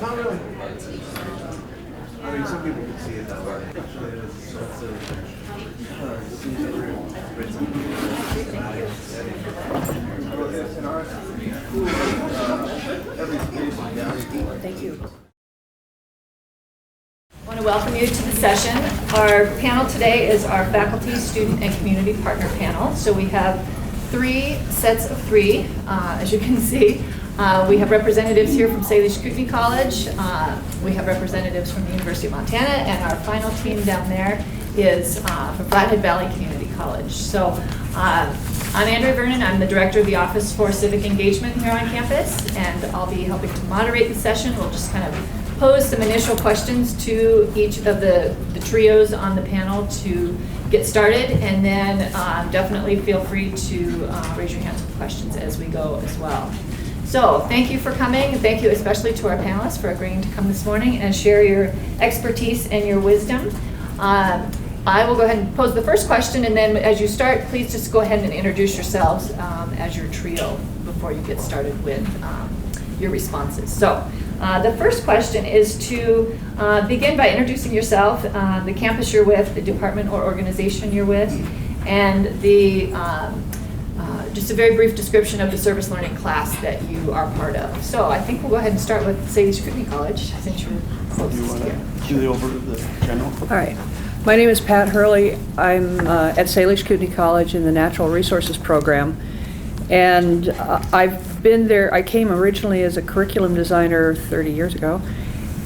Not really. I mean, some people can see it that way. Thank you. I want to welcome you to the session. Our panel today is our faculty, student, and community partner panel. So we have three sets of three, as you can see. We have representatives here from Salish Kootenai College. We have representatives from the University of Montana, and our final team down there is from Flathead Valley Community College. So I'm Andrea Vernon. I'm the director of the Office for Civic Engagement here on campus, and I'll be helping to moderate the session. We'll just kind of pose some initial questions to each of the trios on the panel to get started, and then definitely feel free to raise your hands with questions as we go as well. So thank you for coming. Thank you especially to our panelists for agreeing to come this morning and share your expertise and your wisdom. I will go ahead and pose the first question, and then as you start, please just go ahead and introduce yourselves as your trio before you get started with your responses. So the first question is to begin by introducing yourself, the campus you're with, the department or organization you're with, and the just a very brief description of the service learning class that you are part of. So I think we'll go ahead and start with Salish Kootenai College, since you're closest here. Do the over the general. All right. My name is Pat Hurley. I'm at Salish Kootenai College in the Natural Resources program. And I've been there. I came originally as a curriculum designer 30 years ago.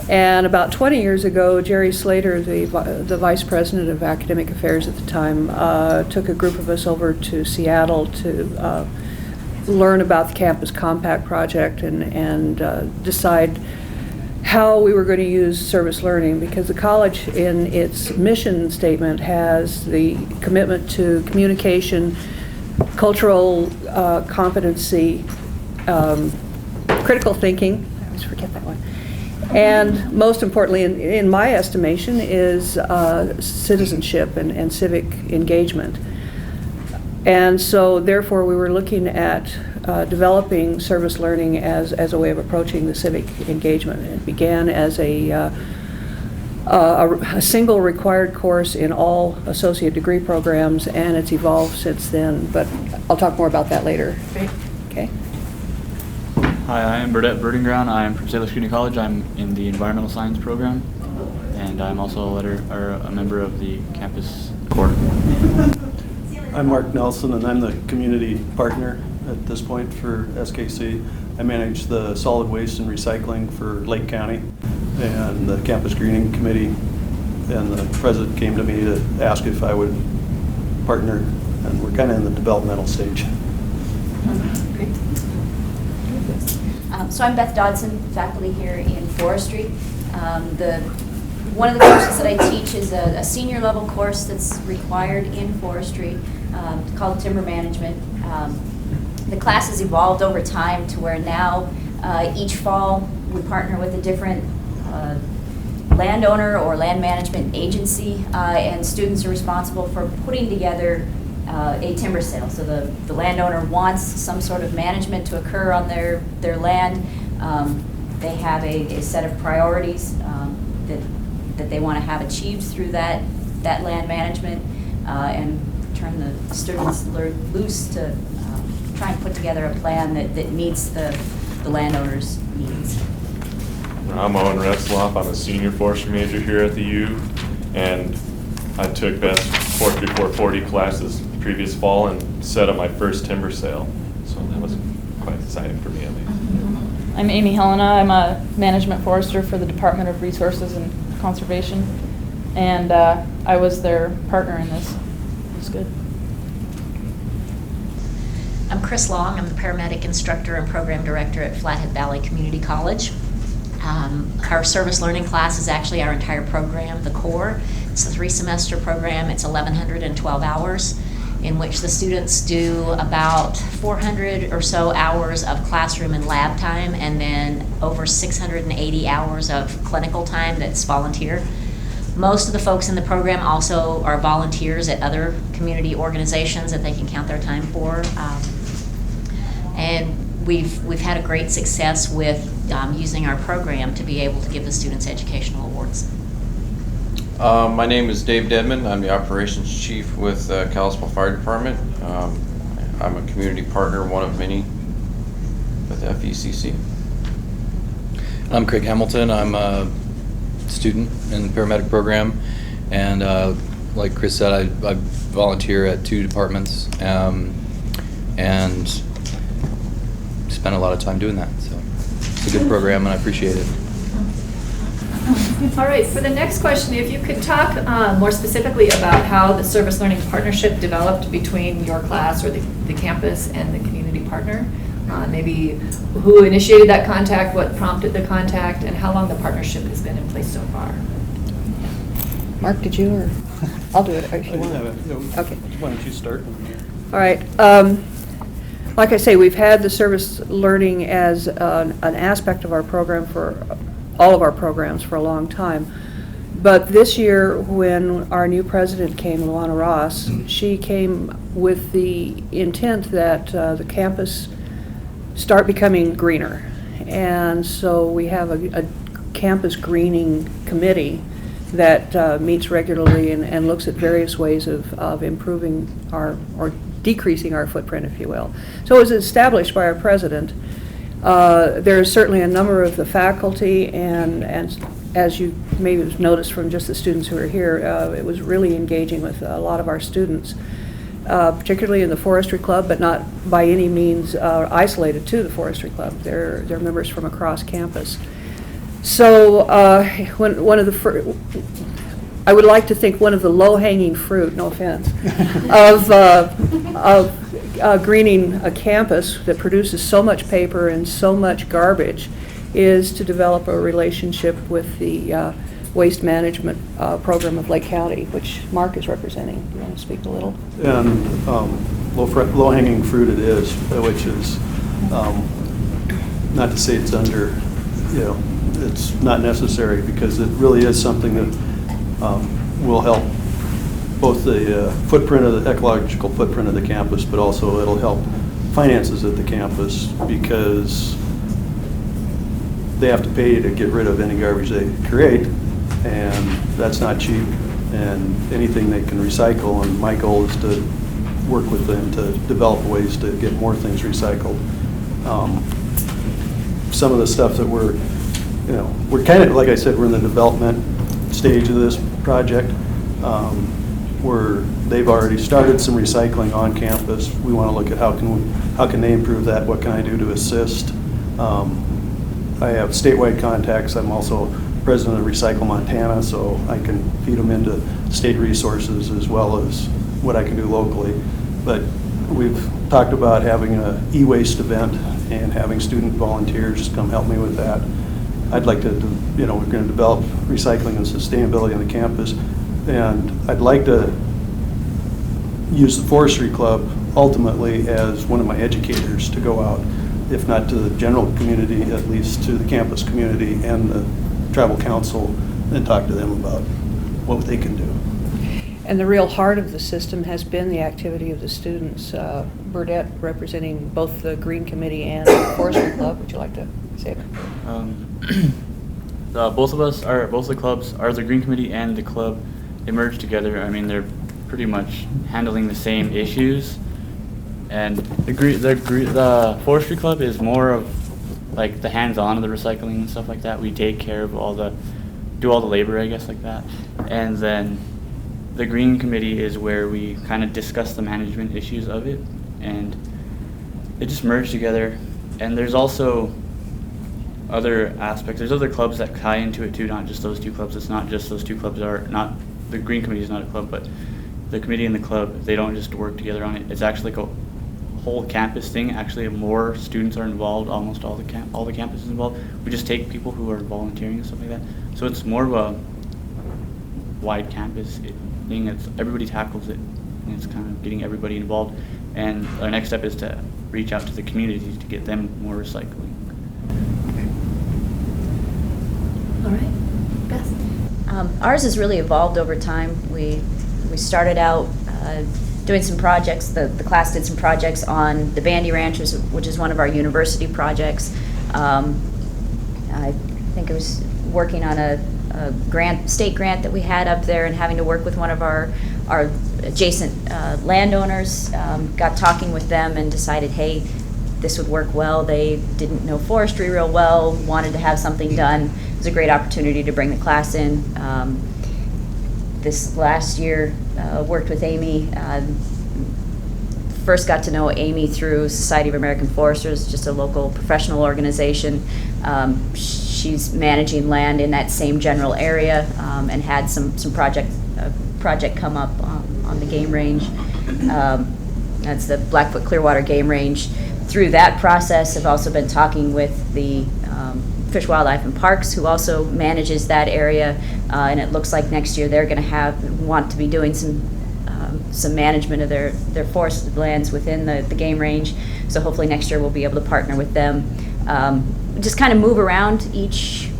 And about 20 years ago, Jerry Slater, the vice president of academic affairs at the time, took a group of us over to Seattle to learn about the Campus Compact project and decide how we were going to use service learning, because the college in its mission statement has the commitment to communication, cultural competency, critical thinking, I always forget that one, and most importantly, in my estimation, is citizenship and civic engagement. And so therefore we were looking at developing service learning as a way of approaching the civic engagement. It began as a single required course in all associate degree programs, and it's evolved since then, but I'll talk more about that later. Great. Okay. Hi, I am Burdette Birdinground. I'm from Salish Kootenai College. I'm in the environmental science program, and I'm also a member of the campus core. I'm Mark Nelson, and I'm the community partner at this point for SKC. I manage the solid waste and recycling for Lake County and the campus greening committee, and the president came to me to ask if I would partner, and we're kind of in the developmental stage. Great. So I'm Beth Dodson, faculty here in forestry. One of the courses that I teach is a senior level course that's required in forestry called timber management. The class has evolved over time to where now each fall we partner with a different landowner or land management agency, and students are responsible for putting together a timber sale. So the landowner wants some sort of management to occur on their land. They have a set of priorities that they want to have achieved through that land management, and turn the students loose to try and put together a plan that meets the landowner's needs. I'm Owen Retzloff. I'm a senior forestry major here at the U, and I took Beth's Forestry 440 classes previous fall and set up my first timber sale. So that was quite exciting for me, at least. I'm Amy Helena. I'm a management forester for the Department of Resources and Conservation, and I was their partner in this. It was good. I'm Chris Long. I'm the paramedic instructor and program director at Flathead Valley Community College. Our service learning class is actually our entire program, the core. It's a 3-semester program. It's 1,112 hours. in which the students do about 400 or so hours of classroom and lab time, and then over 680 hours of clinical time that's volunteer. Most of the folks in the program also are volunteers at other community organizations that they can count their time for. And we've had a great success with using our program to be able to give the students educational awards. My name is Dave Dedman. I'm the operations chief with Kalispell Fire Department. I'm a community partner, one of many with FECC. I'm Craig Hamilton. I'm a student in the paramedic program, and like Chris said, I volunteer at 2 departments and spend a lot of time doing that. So it's a good program, and I appreciate it. All right, for the next question, if you could talk more specifically about how the Service Learning Partnership developed between your class or the campus and the community partner. Maybe who initiated that contact, what prompted the contact, and how long the partnership has been in place so far. Mark, did you, or I'll do it if you want. Okay. Why don't you start? All right. Like I say, we've had the service learning as an aspect of our program for all of our programs for a long time. But this year, when our new president came, Luana Ross, she came with the intent that the campus start becoming greener. And so we have a campus greening committee that meets regularly and looks at various ways of improving or decreasing our footprint, if you will. So it was established by our president. There is certainly a number of the faculty, and as you may have noticed from just the students who are here, it was really engaging with a lot of our students, particularly in the Forestry Club, but not by any means isolated to the Forestry Club. They're members from across campus. So I would like to think one of the low-hanging fruit, no offense, of greening a campus that produces so much paper and so much garbage is to develop a relationship with the waste management program of Lake County, which Mark is representing. You want to speak a little? And low-hanging fruit it is, which is not to say it's under, it's not necessary, because it really is something that will help both the footprint of the ecological footprint of the campus, but also it'll help finances at the campus, because they have to pay to get rid of any garbage they create, and that's not cheap, and anything they can recycle, and my goal is to work with them to develop ways to get more things recycled. Some of the stuff that we're kind of, like I said, we're in the development stage of this project. They've already started some recycling on campus. We want to look at how can they improve that, what can I do to assist. I have statewide contacts. I'm also president of Recycle Montana, so I can feed them into state resources as well as what I can do locally. But we've talked about having an e-waste event and having student volunteers come help me with that. I'd like to, we're going to develop recycling and sustainability on the campus, and I'd like to use the Forestry Club ultimately as one of my educators to go out, if not to the general community, at least to the campus community and the tribal council, and talk to them about what they can do. And the real heart of the system has been the activity of the students. Burdette representing both the Green Committee and the Forestry Club. Would you like to say it? Both the clubs, the Green Committee and the club, they merge together. I mean, they're pretty much handling the same issues. And the Forestry Club is more of like the hands-on of the recycling and stuff like that. We take care of do all the labor, I guess, like that. And then the Green Committee is where we kind of discuss the management issues of it, and they just merge together. And there's also other aspects. There's other clubs that tie into it too, not just those 2 clubs. It's not just those 2 clubs the Green Committee is not a club, but the committee and the club, they don't just work together on it. It's actually like a whole campus thing. Actually, more students are involved, almost all the campuses involved. We just take people who are volunteering and stuff like that. So it's more of a wide campus thing. Everybody tackles it and it's kind of getting everybody involved. And our next step is to reach out to the community to get them more recycling. All right, Beth? Ours has really evolved over time. We started out doing some projects. The class did some projects on the Bandy Ranchers, which is one of our university projects. I think it was working on a state grant that we had up there, and having to work with one of our adjacent landowners. Got talking with them and decided, hey, this would work well. They didn't know forestry real well, wanted to have something done. It was a great opportunity to bring the class in. This last year, worked with Amy. First got to know Amy through Society of American Foresters, just a local professional organization. She's managing land in that same general area, and had some project come up on the game range. That's the Blackfoot Clearwater Game Range. Through that process, I've also been talking with the Fish, Wildlife, and Parks, who also manages that area, and it looks like next year they're going to want to be doing some management of their forested lands within the game range. So hopefully next year we'll be able to partner with them. Just kind of move around each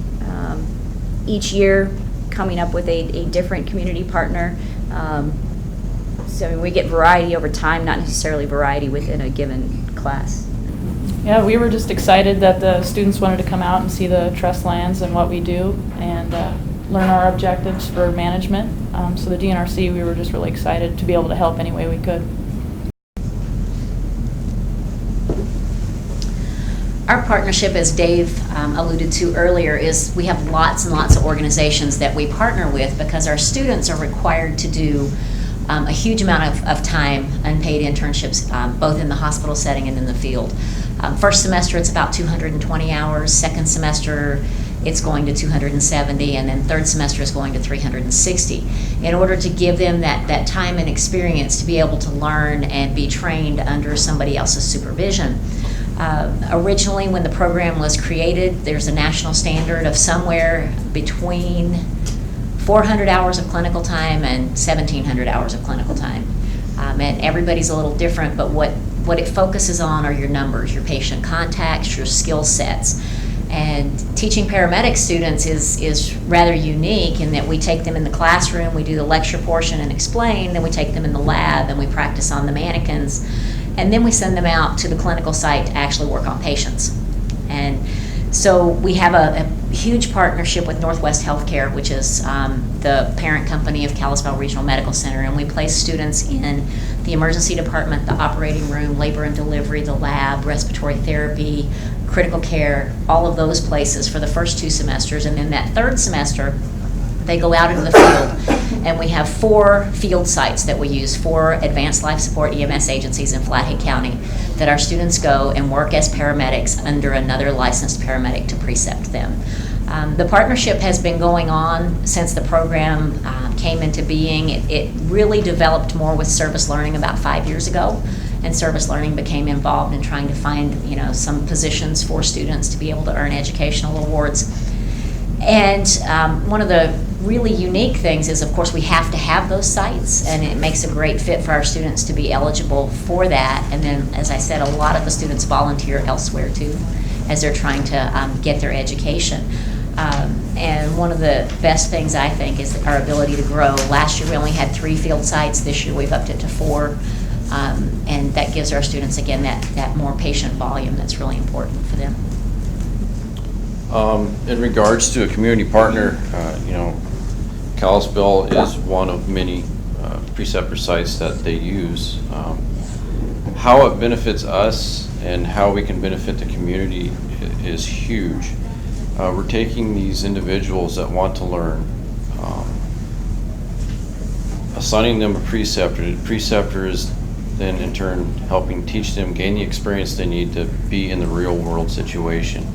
year, coming up with a different community partner. So we get variety over time, not necessarily variety within a given class. Yeah, we were just excited that the students wanted to come out and see the trust lands and what we do, and learn our objectives for management. So the DNRC, we were just really excited to be able to help any way we could. Our partnership, as Dave alluded to earlier, is we have lots and lots of organizations that we partner with because our students are required to do a huge amount of time, unpaid internships, both in the hospital setting and in the field. First semester, it's about 220 hours. Second semester, it's going to 270, and then third semester is going to 360. In order to give them that time and experience to be able to learn and be trained under somebody else's supervision. Originally, when the program was created, there's a national standard of somewhere between 400 hours of clinical time and 1,700 hours of clinical time. And everybody's a little different, but what it focuses on are your numbers, your patient contacts, your skill sets. And teaching paramedic students is rather unique in that we take them in the classroom, we do the lecture portion and explain, then we take them in the lab and we practice on the mannequins, and then we send them out to the clinical site to actually work on patients. And so we have a huge partnership with Northwest Healthcare, which is the parent company of Kalispell Regional Medical Center, and we place students in the emergency department, the operating room, labor and delivery, the lab, respiratory therapy, critical care, all of those places for the first 2 semesters. And then that third semester, they go out into the field, and we have 4 field sites that we use, 4 advanced life support EMS agencies in Flathead County that our students go and work as paramedics under another licensed paramedic to precept them. The partnership has been going on since the program came into being. It really developed more with service learning about 5 years ago, and service learning became involved in trying to find some positions for students to be able to earn educational awards. And one of the really unique things is, of course, we have to have those sites, and it makes a great fit for our students to be eligible for that. And then, as I said, a lot of the students volunteer elsewhere too as they're trying to get their education. And one of the best things, I think, is our ability to grow. Last year we only had 3 field sites. This year we've upped it to 4. And that gives our students, again, that more patient volume that's really important for them. In regards to a community partner, Kalispell is one of many preceptor sites that they use. How it benefits us and how we can benefit the community is huge. We're taking these individuals that want to learn, assigning them a preceptor. The preceptor is then in turn helping teach them, gain the experience they need to be in the real world situation.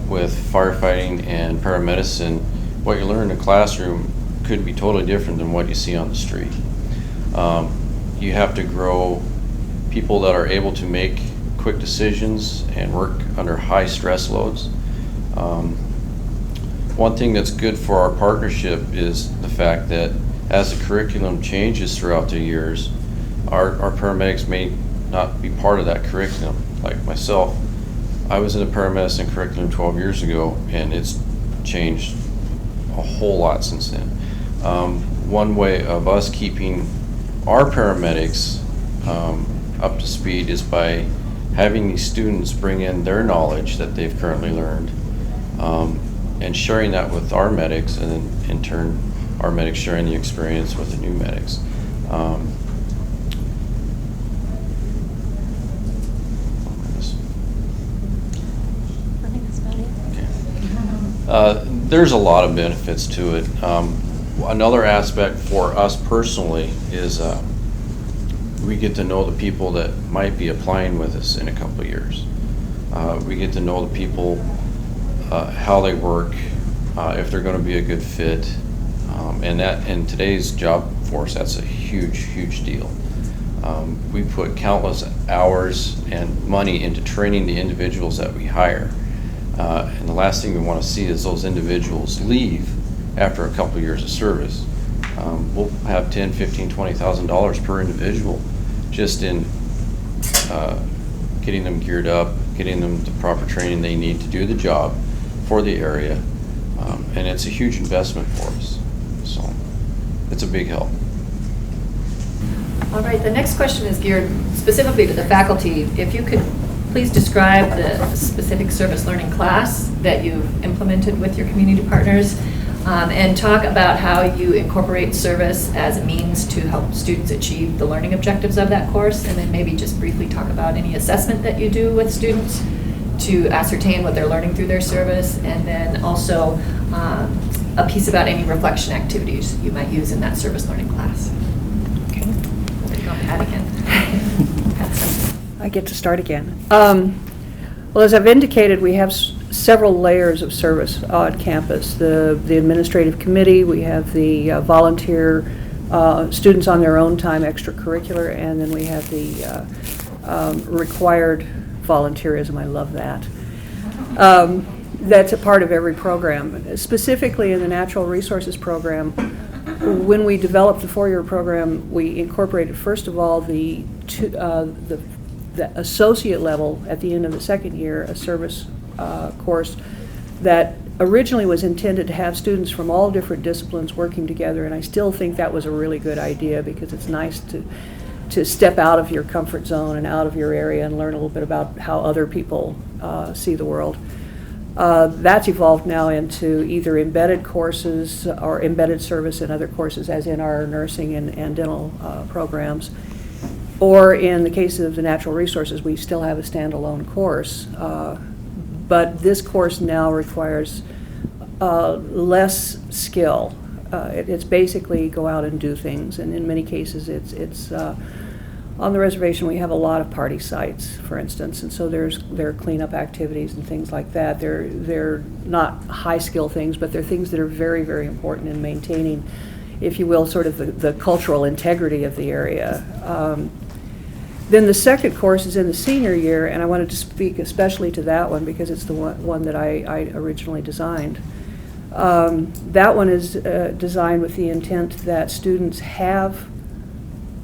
With firefighting and paramedicine, what you learn in the classroom could be totally different than what you see on the street. You have to grow people that are able to make quick decisions and work under high stress loads. One thing that's good for our partnership is the fact that as the curriculum changes throughout the years, our paramedics may not be part of that curriculum. Like myself, I was in the paramedicine curriculum 12 years ago, and it's changed a whole lot since then. One way of us keeping our paramedics up to speed is by having these students bring in their knowledge that they've currently learned, and sharing that with our medics, and then in turn our medics sharing the experience with the new medics. I think that's about it. There's a lot of benefits to it. Another aspect for us personally is we get to know the people that might be applying with us in a couple of years. We get to know the people, how they work, if they're going to be a good fit, and that in today's job force, that's a huge deal. We put countless hours and money into training the individuals that we hire, and the last thing we want to see is those individuals leave after a couple of years of service. We'll have $10,000, $15,000, $20,000 per individual just in getting them geared up, getting them the proper training they need to do the job for the area, and it's a huge investment for us. So it's a big help. All right, the next question is geared specifically to the faculty. If you could please describe the specific service learning class that you've implemented with your community partners, and talk about how you incorporate service as a means to help students achieve the learning objectives of that course, and then maybe just briefly talk about any assessment that you do with students to ascertain what they're learning through their service, and then also a piece about any reflection activities you might use in that service learning class. Okay. We'll take on Pat again. I get to start again. Well, as I've indicated, we have several layers of service on campus. The administrative committee, we have the volunteer students on their own time, extracurricular, and then we have the required volunteerism. I love that. That's a part of every program. Specifically in the natural resources program, when we developed the four-year program, we incorporated, first of all, the associate level at the end of the second year, a service course that originally was intended to have students from all different disciplines working together, and I still think that was a really good idea because it's nice to step out of your comfort zone and out of your area and learn a little bit about how other people see the world. That's evolved now into either embedded courses or embedded service and other courses, as in our nursing and dental programs. Or in the case of the natural resources, we still have a standalone course. But this course now requires less skill. It's basically go out and do things, and in many cases it's on the reservation we have a lot of party sites, for instance, and so there are cleanup activities and things like that. They're not high skill things, but they're things that are very important in maintaining, if you will, sort of the cultural integrity of the area. Then the second course is in the senior year, and I wanted to speak especially to that one because it's the one that I originally designed. That one is designed with the intent that students have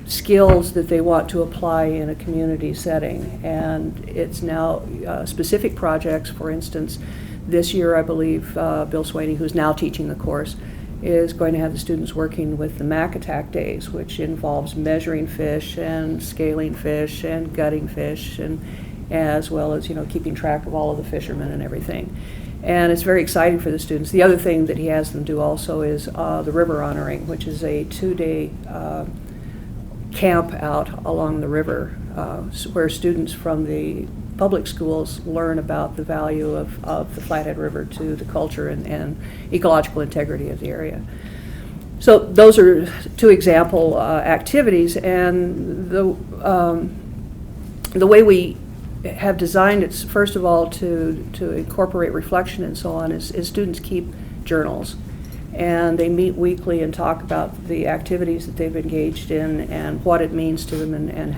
skills that they want to apply in a community setting, and it's now specific projects. For instance, this year I believe Bill Swaney, who's now teaching the course, is going to have the students working with the Mac Attack Days, which involves measuring fish and scaling fish and gutting fish, and as well as keeping track of all of the fishermen and everything. And it's very exciting for the students. The other thing that he has them do also is the river honoring, which is a 2-day camp out along the river where students from the public schools learn about the value of the Flathead River to the culture and ecological integrity of the area. So those are two example activities, and the way we have designed it, first of all, to incorporate reflection and so on, is students keep journals. And they meet weekly and talk about the activities that they've engaged in and what it means to them, and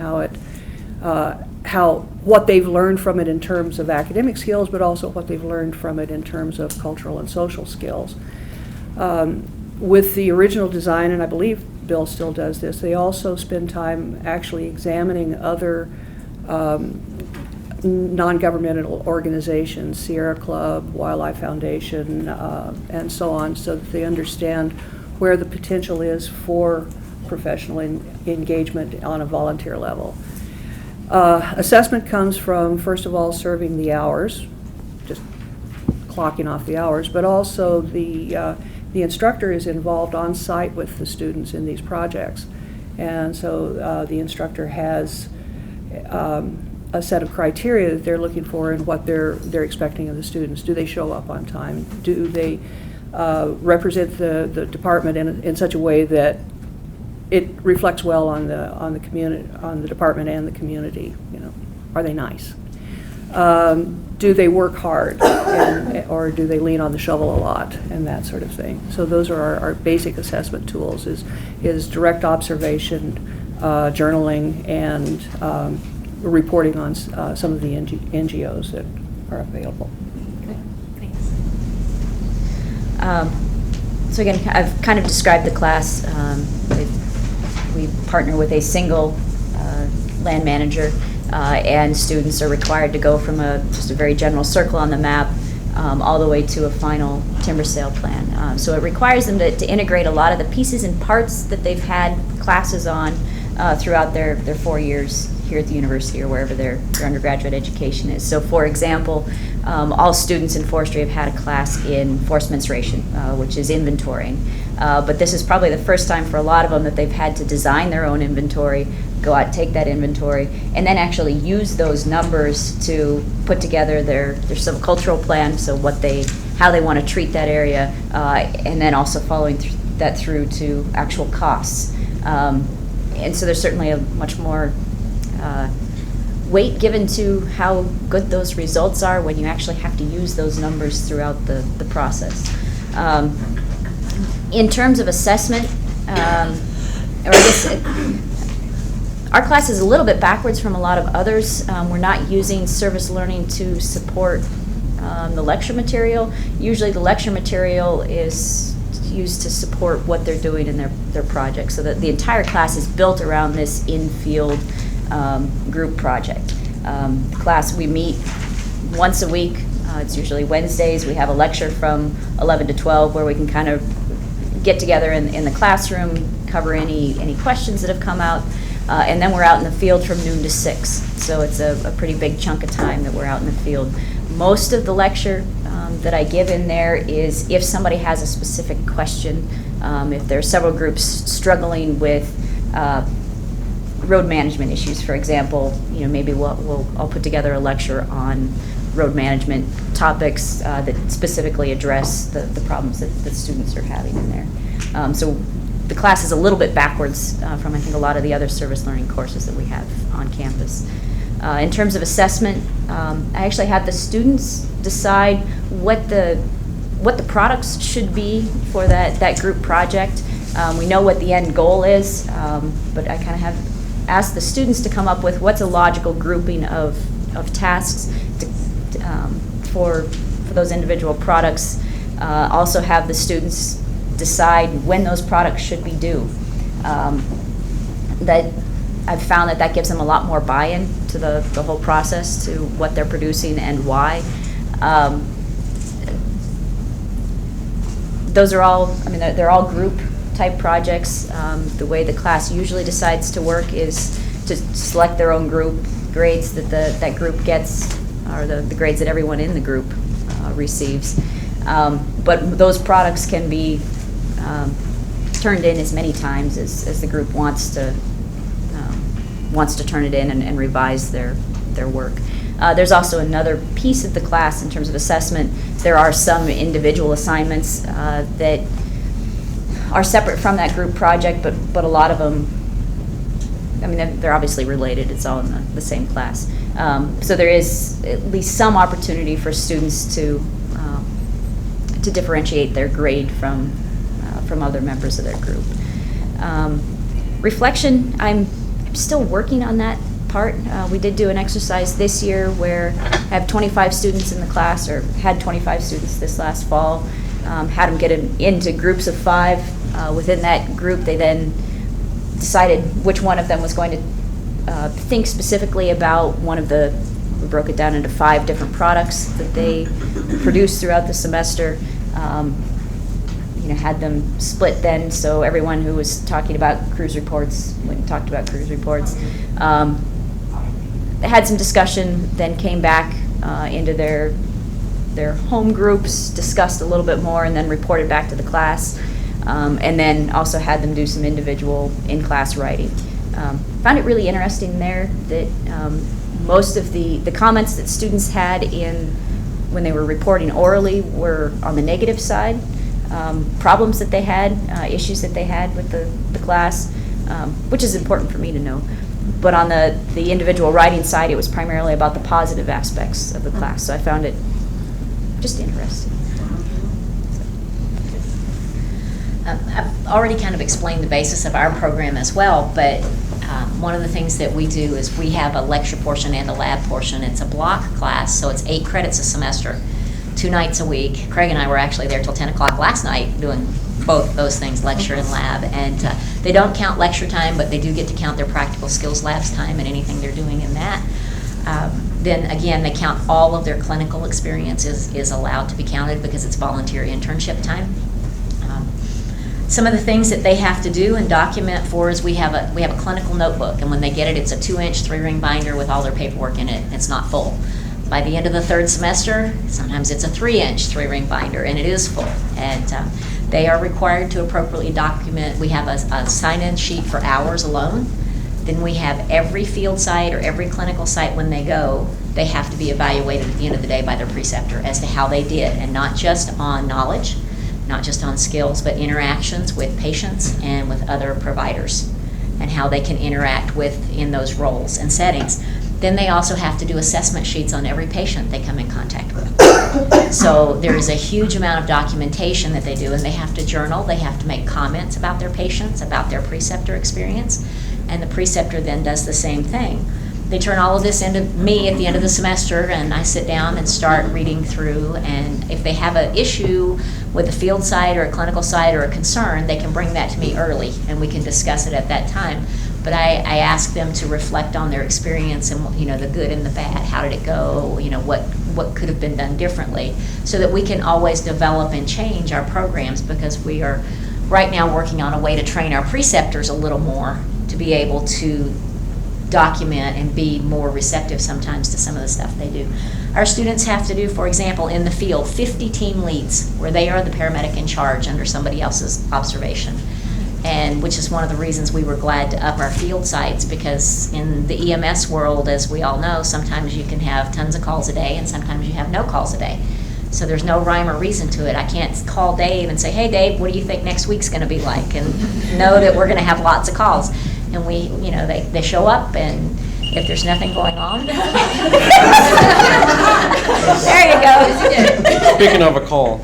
what they've learned from it in terms of academic skills, but also what they've learned from it in terms of cultural and social skills. with the original design, and I believe Bill still does this, they also spend time actually examining other non-governmental organizations, Sierra Club, Wildlife Foundation, and so on, so that they understand where the potential is for professional engagement on a volunteer level. Assessment comes from, first of all, serving the hours, just clocking off the hours, but also the instructor is involved on site with the students in these projects. And so the instructor has a set of criteria that they're looking for and what they're expecting of the students. Do they show up on time? Do they represent the department in such a way that it reflects well on the community, on the department and the community? You know, are they nice? Do they work hard, or do they lean on the shovel a lot, and that sort of thing? So those are our basic assessment tools: is direct observation, journaling, and reporting on some of the NGOs that are available. So again, I've kind of described the class. We partner with a single land manager, and students are required to go from just a very general circle on the map all the way to a final timber sale plan. So it requires them to integrate a lot of the pieces and parts that they've had classes on throughout their 4 years here at the university or wherever their undergraduate education is. So for example, all students in forestry have had a class in forest mensuration, which is inventorying. But this is probably the first time for a lot of them that they've had to design their own inventory, go out, take that inventory, and then actually use those numbers to put together their silvicultural plan, so how they want to treat that area, and then also following that through to actual costs. And so there's certainly a much more weight given to how good those results are when you actually have to use those numbers throughout the process. In terms of assessment, or I guess our class is a little bit backwards from a lot of others. We're not using service learning to support the lecture material. Usually the lecture material is used to support what they're doing in their project, so that the entire class is built around this in-field group project. Class, we meet once a week. It's usually Wednesdays. We have a lecture from 11 to 12 where we can kind of get together in the classroom, cover any questions that have come out, and then we're out in the field from noon to 6. So it's a pretty big chunk of time that we're out in the field. Most of the lecture that I give in there is if somebody has a specific question, if there are several groups struggling with road management issues, for example, maybe I'll put together a lecture on road management topics that specifically address the problems that students are having in there. So the class is a little bit backwards from, I think, a lot of the other service learning courses that we have on campus. In terms of assessment, I actually have the students decide what the products should be for that group project. We know what the end goal is, but I kind of have asked the students to come up with what's a logical grouping of tasks for those individual products. Also have the students decide when those products should be due. That I've found that gives them a lot more buy-in to the whole process, to what they're producing and why. Those are all, they're all group type projects. The way the class usually decides to work is to select their own group. Grades that that group gets are the grades that everyone in the group receives. But those products can be turned in as many times as the group wants to turn it in and revise their work. There's also another piece of the class in terms of assessment. There are some individual assignments that are separate from that group project, but a lot of them, they're obviously related. It's all in the same class. So there is at least some opportunity for students to differentiate their grade from other members of their group. Reflection, I'm still working on that part. We did do an exercise this year where I have 25 students in the class, or had 25 students this last fall. had them get into groups of 5. Within that group, they then decided which one of them was going to think specifically about one of the, we broke it down into 5 different products that they produced throughout the semester. Had them split then, so everyone who was talking about cruise reports went and talked about cruise reports. They had some discussion, then came back into their home groups, discussed a little bit more, and then reported back to the class. And then also had them do some individual in-class writing. Found it really interesting there that most of the comments that students had when they were reporting orally were on the negative side. Problems that they had, issues that they had with the class, which is important for me to know. But on the individual writing side, it was primarily about the positive aspects of the class. So I found it just interesting. I've already kind of explained the basis of our program as well, but one of the things that we do is we have a lecture portion and a lab portion. It's a block class, so it's 8 credits a semester, 2 nights a week. Craig and I were actually there till 10 o'clock last night doing both those things, lecture and lab. And they don't count lecture time, but they do get to count their practical skills labs time and anything they're doing in that. Then again, they count all of their clinical experiences is allowed to be counted because it's volunteer internship time. Some of the things that they have to do and document for is we have a clinical notebook, and when they get it, it's a 2-inch 3-ring binder with all their paperwork in it. It's not full. By the end of the 3rd semester, sometimes it's a 3-inch 3-ring binder, and it is full. And they are required to appropriately document. We have a sign-in sheet for hours alone. Then we have every field site or every clinical site when they go, they have to be evaluated at the end of the day by their preceptor as to how they did, and not just on knowledge, not just on skills, but interactions with patients and with other providers and how they can interact with in those roles and settings. Then they also have to do assessment sheets on every patient they come in contact with. So there is a huge amount of documentation that they do, and they have to journal, they have to make comments about their patients, about their preceptor experience, and the preceptor then does the same thing. They turn all of this into me at the end of the semester, and I sit down and start reading through, and if they have an issue with a field site or a clinical site or a concern, they can bring that to me early, and we can discuss it at that time. But I ask them to reflect on their experience and, the good and the bad. How did it go? What could have been done differently, so that we can always develop and change our programs, because we are right now working on a way to train our preceptors a little more to be able to document and be more receptive sometimes to some of the stuff they do. Our students have to do, for example, in the field, 50 team leads, where they are the paramedic in charge under somebody else's observation. And which is one of the reasons we were glad to up our field sites, because in the EMS world, as we all know, sometimes you can have tons of calls a day and sometimes you have no calls a day. So there's no rhyme or reason to it. I can't call Dave and say, hey Dave, what do you think next week's going to be like? And know that we're going to have lots of calls. And we, they show up, and if there's nothing going on. There you go. Speaking of a call.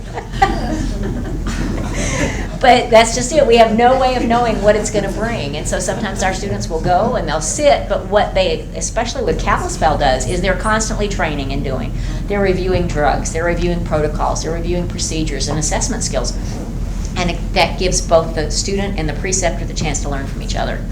But that's just it. We have no way of knowing what it's going to bring. And so sometimes our students will go and they'll sit, but what they, especially with Kalispell does, is they're constantly training and doing. They're reviewing drugs, they're reviewing protocols, they're reviewing procedures and assessment skills. And that gives both the student and the preceptor the chance to learn from each other.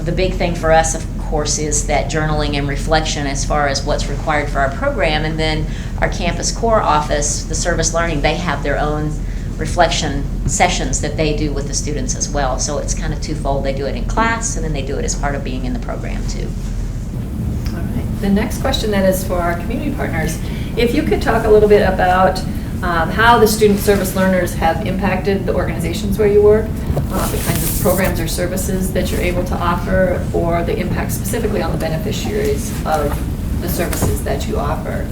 The big thing for us, of course, is that journaling and reflection as far as what's required for our program. And then our campus core office, the service learning, they have their own reflection sessions that they do with the students as well. So it's kind of twofold. They do it in class, and then they do it as part of being in the program too. All right. The next question then is for our community partners. If you could talk a little bit about how the student service learners have impacted the organizations where you work, the kinds of programs or services that you're able to offer, or the impact specifically on the beneficiaries of the services that you offer.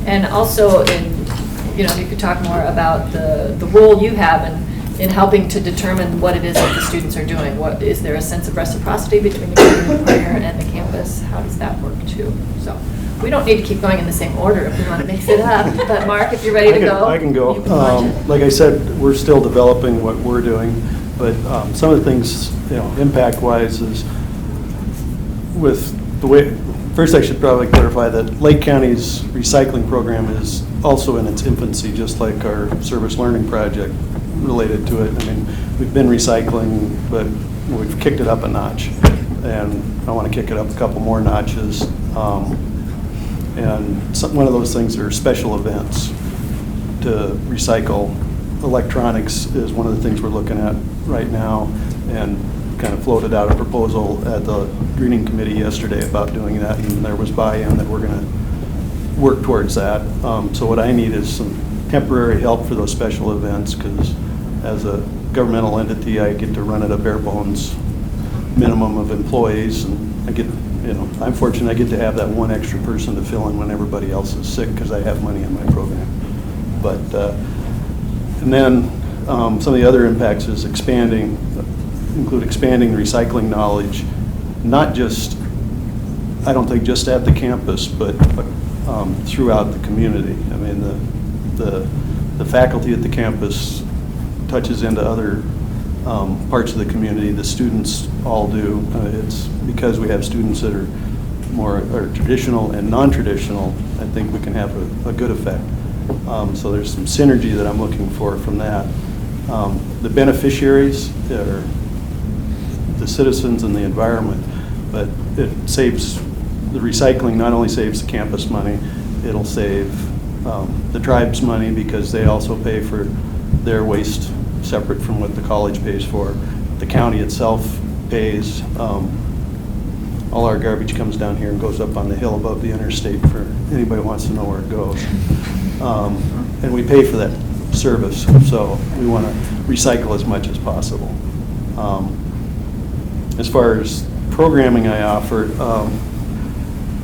And also, if you could talk more about the role you have in helping to determine what it is that the students are doing. Is there a sense of reciprocity between the community partner and the campus? How does that work too? So we don't need to keep going in the same order if we want to mix it up. But Mark, if you're ready to go. I can go. You can launch it. Like I said, we're still developing what we're doing, but some of the things, impact-wise, is with the way. First, I should probably clarify that Lake County's recycling program is also in its infancy, just like our service learning project related to it. I mean, we've been recycling, but we've kicked it up a notch, and I want to kick it up a couple more notches. One of those things are special events to recycle. Electronics is one of the things we're looking at right now, and kind of floated out a proposal at the Greening Committee yesterday about doing that, and there was buy-in that we're going to work towards that. So what I need is some temporary help for those special events, because as a governmental entity, I get to run at a bare bones minimum of employees, and I get, I'm fortunate I get to have that one extra person to fill in when everybody else is sick, because I have money in my program. But and then some of the other impacts is include expanding recycling knowledge, not just, I don't think just at the campus, but throughout the community. I mean, the faculty at the campus touches into other parts of the community. The students all do. It's because we have students that are more traditional and non-traditional, I think we can have a good effect. So there's some synergy that I'm looking for from that. The beneficiaries are the citizens and the environment, but it saves, the recycling not only saves the campus money, it'll save the tribe's money, because they also pay for their waste separate from what the college pays for. The county itself pays. All our garbage comes down here and goes up on the hill above the interstate for anybody who wants to know where it goes. And we pay for that service, so we want to recycle as much as possible. As far as programming I offer,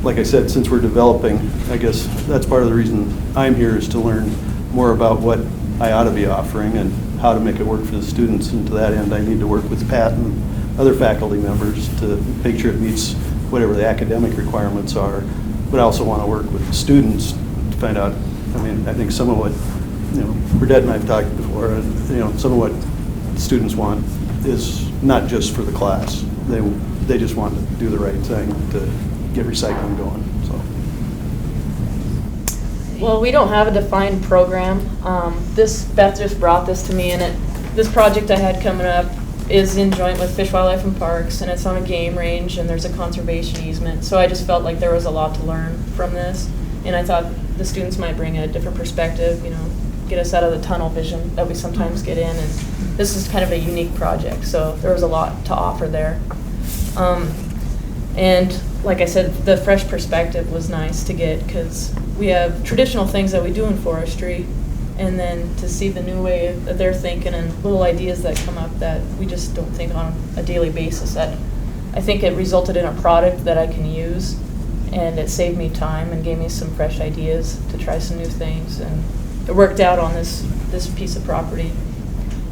like I said, since we're developing, I guess that's part of the reason I'm here, is to learn more about what I ought to be offering and how to make it work for the students. And to that end, I need to work with Pat and other faculty members to make sure it meets whatever the academic requirements are. But I also want to work with the students to find out, I mean, I think some of what, Burdette and I have talked before, and some of what students want is not just for the class. They just want to do the right thing to get recycling going. So. Well, we don't have a defined program. Beth just brought this to me, and this project I had coming up is in joint with Fish, Wildlife, and Parks, and it's on a game range, and there's a conservation easement. So I just felt like there was a lot to learn from this, and I thought the students might bring a different perspective, get us out of the tunnel vision that we sometimes get in, and this is kind of a unique project, so there was a lot to offer there. And like I said, the fresh perspective was nice to get, because we have traditional things that we do in forestry, and then to see the new way that they're thinking and little ideas that come up that we just don't think on a daily basis. That I think it resulted in a product that I can use, and it saved me time and gave me some fresh ideas to try some new things, and it worked out on this piece of property.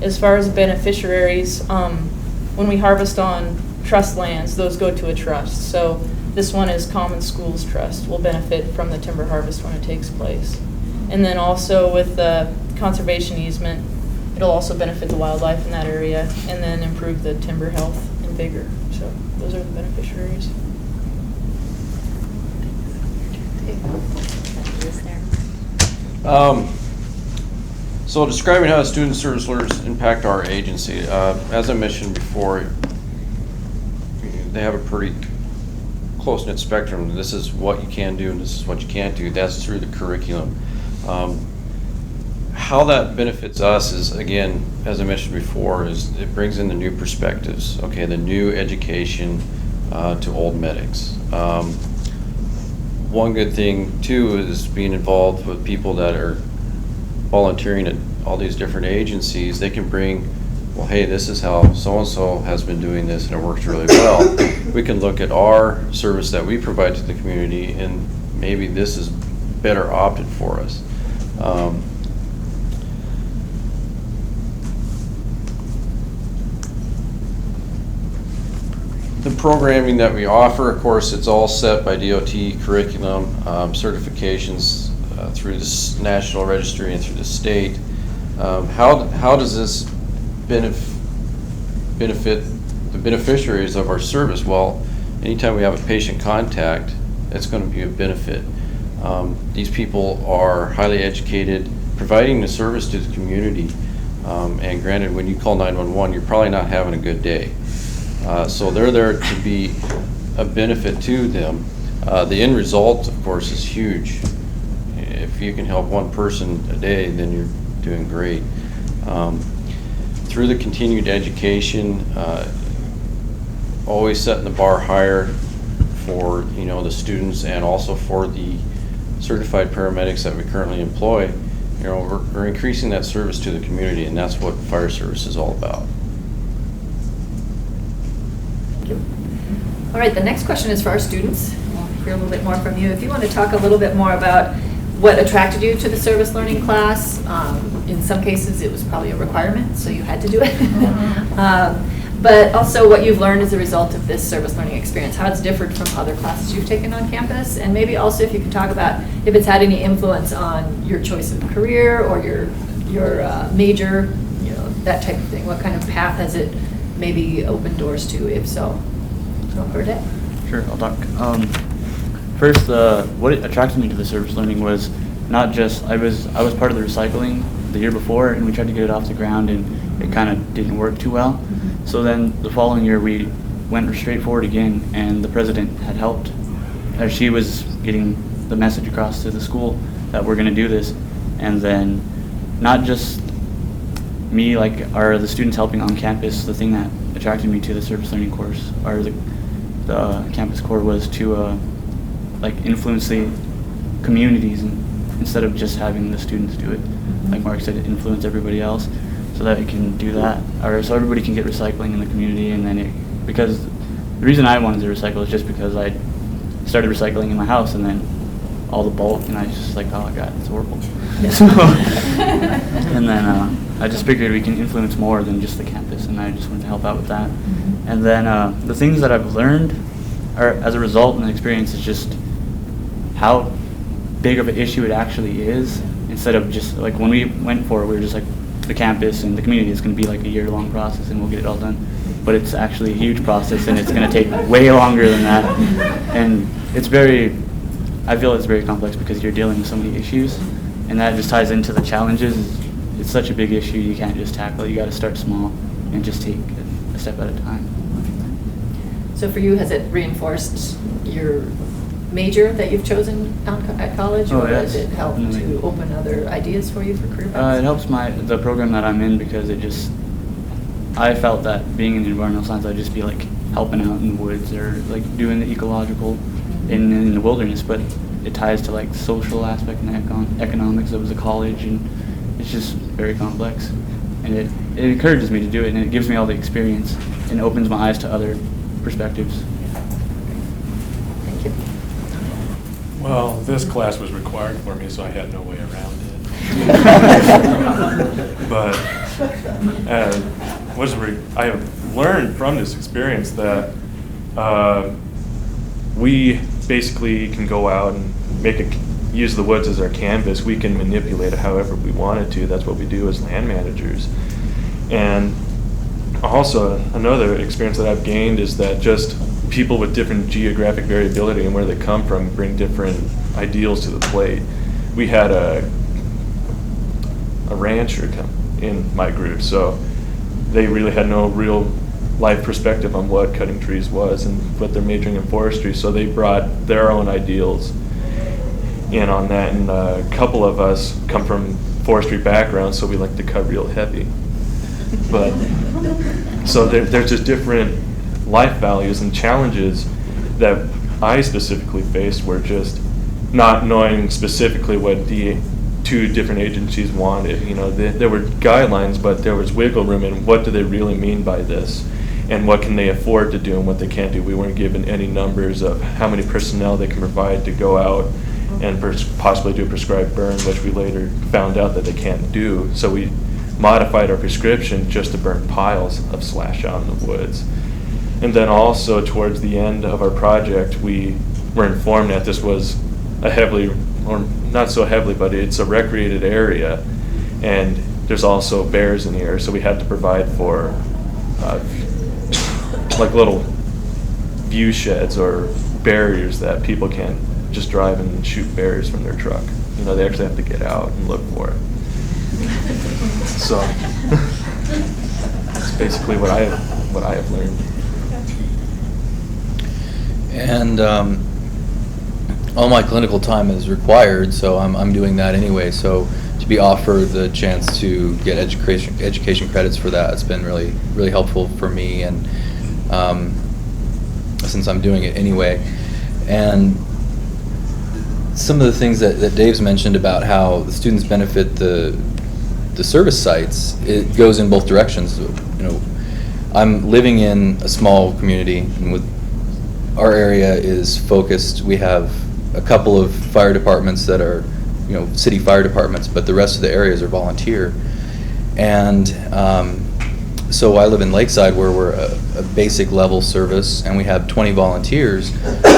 As far as beneficiaries, when we harvest on trust lands, those go to a trust. So this one is Common Schools Trust, will benefit from the timber harvest when it takes place. And then also with the conservation easement, it'll also benefit the wildlife in that area, and then improve the timber health and vigor. So those are the beneficiaries. So describing how student service learners impact our agency. As I mentioned before, they have a pretty close-knit spectrum. This is what you can do and this is what you can't do. That's through the curriculum. How that benefits us is, again, as I mentioned before, is it brings in the new perspectives, okay, the new education to old medics. One good thing, too, is being involved with people that are volunteering at all these different agencies. They can bring, well, hey, this is how so-and-so has been doing this and it works really well. We can look at our service that we provide to the community, and maybe this is better opted for us. The programming that we offer, of course, it's all set by DOT curriculum, certifications through the National Registry and through the state. How does this benefit the beneficiaries of our service? Well, anytime we have a patient contact, it's going to be a benefit. These people are highly educated, providing a service to the community. And granted, when you call 911, you're probably not having a good day. So they're there to be a benefit to them. The end result, of course, is huge. If you can help one person a day, then you're doing great. Through the continued education, always setting the bar higher for the students and also for the certified paramedics that we currently employ. We're increasing that service to the community, and that's what fire service is all about. Thank you. All right, the next question is for our students. We'll hear a little bit more from you. If you want to talk a little bit more about what attracted you to the service learning class. In some cases, it was probably a requirement, so you had to do it. But also what you've learned as a result of this service learning experience, how it's differed from other classes you've taken on campus, and maybe also if you can talk about if it's had any influence on your choice of career or your major, that type of thing. What kind of path has it maybe opened doors to, if so? So, Burdette? Sure, I'll talk. First, what attracted me to the service learning was not just, I was part of the recycling the year before, and we tried to get it off the ground, and it kind of didn't work too well. Mm-hmm. So then the following year we went straight forward again, and the president had helped as she was getting the message across to the school that we're going to do this. And then not just me, are the students helping on campus. The thing that attracted me to the service learning course, or the campus core, was to influence the communities, and instead of just having the students do it. Like Mark said, influence everybody else so that it can do that, or so everybody can get recycling in the community. And then because the reason I wanted to recycle is just because I started recycling in my house, and then all the bulk, and I was just like, oh my God, it's horrible. So, and then I just figured we can influence more than just the campus, and I just wanted to help out with that. And then the things that I've learned as a result and the experience is just how big of an issue it actually is. Instead of just when we went for it, we were just the campus and the community is going to be a year-long process and we'll get it all done. But it's actually a huge process, and it's going to take way longer than that. And I feel it's very complex because you're dealing with so many issues, and that just ties into the challenges. It's such a big issue, you can't just tackle it. You got to start small and just take a step at a time. So for you, has it reinforced your major that you've chosen at college, or has it helped to open other ideas for you for career paths? It helps the program that I'm in, because I felt that being in environmental science, I'd just be helping out in the woods or doing the ecological in the wilderness, but it ties to social aspect and economics of the college, and it's just very complex. And it encourages me to do it, and it gives me all the experience and opens my eyes to other perspectives. Thank you. Well, this class was required for me, so I had no way around it. But I have learned from this experience that we basically can go out and use the woods as our canvas. We can manipulate it however we wanted to. That's what we do as land managers. And also, another experience that I've gained is that just people with different geographic variability and where they come from bring different ideals to the plate. We had a rancher come in my group, so they really had no real life perspective on what cutting trees was and what they're majoring in forestry, so they brought their own ideals in on that. And a couple of us come from forestry backgrounds, so we like to cut real heavy. But so there's just different life values and challenges that I specifically faced, were just not knowing specifically what the two different agencies wanted. There were guidelines, but there was wiggle room in what do they really mean by this, and what can they afford to do and what they can't do. We weren't given any numbers of how many personnel they can provide to go out and possibly do a prescribed burn, which we later found out that they can't do. So we modified our prescription just to burn piles of slash out in the woods. And then also towards the end of our project, we were informed that this was a heavily, or not so heavily, but it's a recreated area, and there's also bears in here, so we had to provide for little view sheds or barriers that people can just drive and shoot bears from their truck. You know, they actually have to get out and look for it. So that's basically what I have learned. And all my clinical time is required, so I'm doing that anyway. So to be offered the chance to get education credits for that, it's been really helpful for me, and since I'm doing it anyway. And some of the things that Dave's mentioned about how the students benefit the service sites, it goes in both directions. You know, I'm living in a small community, and with our area is focused. We have a couple of fire departments that are, you know, city fire departments, but the rest of the areas are volunteer. And so I live in Lakeside, where we're a basic level service, and we have 20 volunteers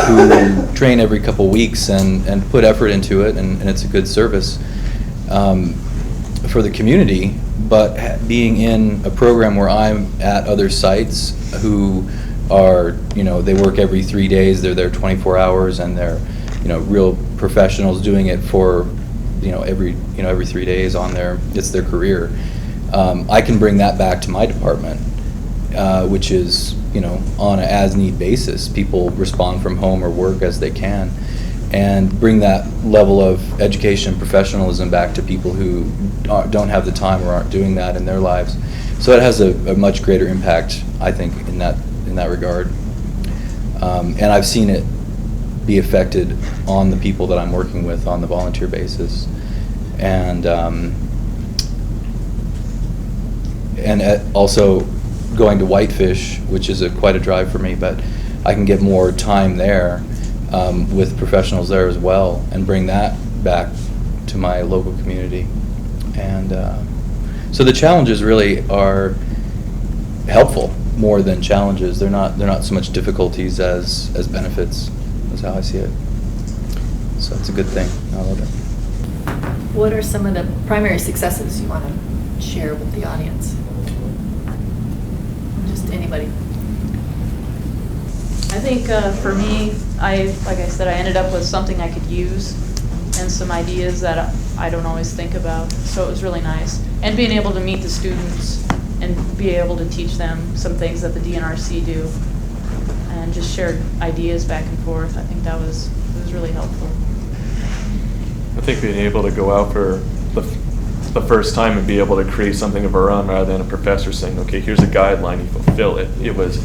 who train every couple weeks and put effort into it, and it's a good service for the community. But being in a program where I'm at other sites who are, you know, they work every 3 days, they're there 24 hours, and they're, you know, real professionals doing it for, every 3 days on it's their career. I can bring that back to my department, which is, you know, on an as-need basis. People respond from home or work as they can, and bring that level of education and professionalism back to people who don't have the time or aren't doing that in their lives. So it has a much greater impact, I think, in that regard. And I've seen it be affected on the people that I'm working with on the volunteer basis. And also going to Whitefish, which is quite a drive for me, but I can get more time there with professionals there as well, and bring that back to my local community. And so the challenges really are helpful more than challenges. They're not so much difficulties as benefits. That's how I see it. So it's a good thing. I love it. What are some of the primary successes you want to share with the audience? Just anybody. I think for me, like I said, I ended up with something I could use and some ideas that I don't always think about. So it was really nice. And being able to meet the students and be able to teach them some things that the DNRC do, and just shared ideas back and forth. I think it was really helpful. I think being able to go out for the first time and be able to create something of our own, rather than a professor saying, okay, here's a guideline, you fulfill it. It was,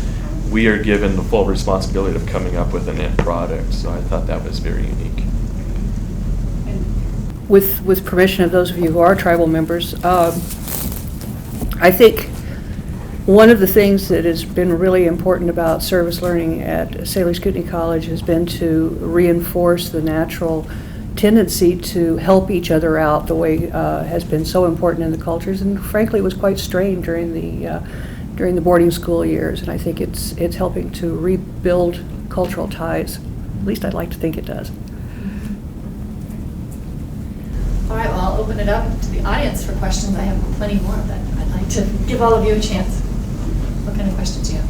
we are given the full responsibility of coming up with an end product. So I thought that was very unique. With permission of those of you who are tribal members, I think one of the things that has been really important about service learning at Salish Kootenai College has been to reinforce the natural tendency to help each other out, the way has been so important in the cultures, and frankly it was quite strained during the boarding school years, and I think it's helping to rebuild cultural ties. At least I'd like to think it does. All right, well, I'll open it up to the audience for questions. I have plenty more, but I'd like to give all of you a chance. What kind of questions do you have?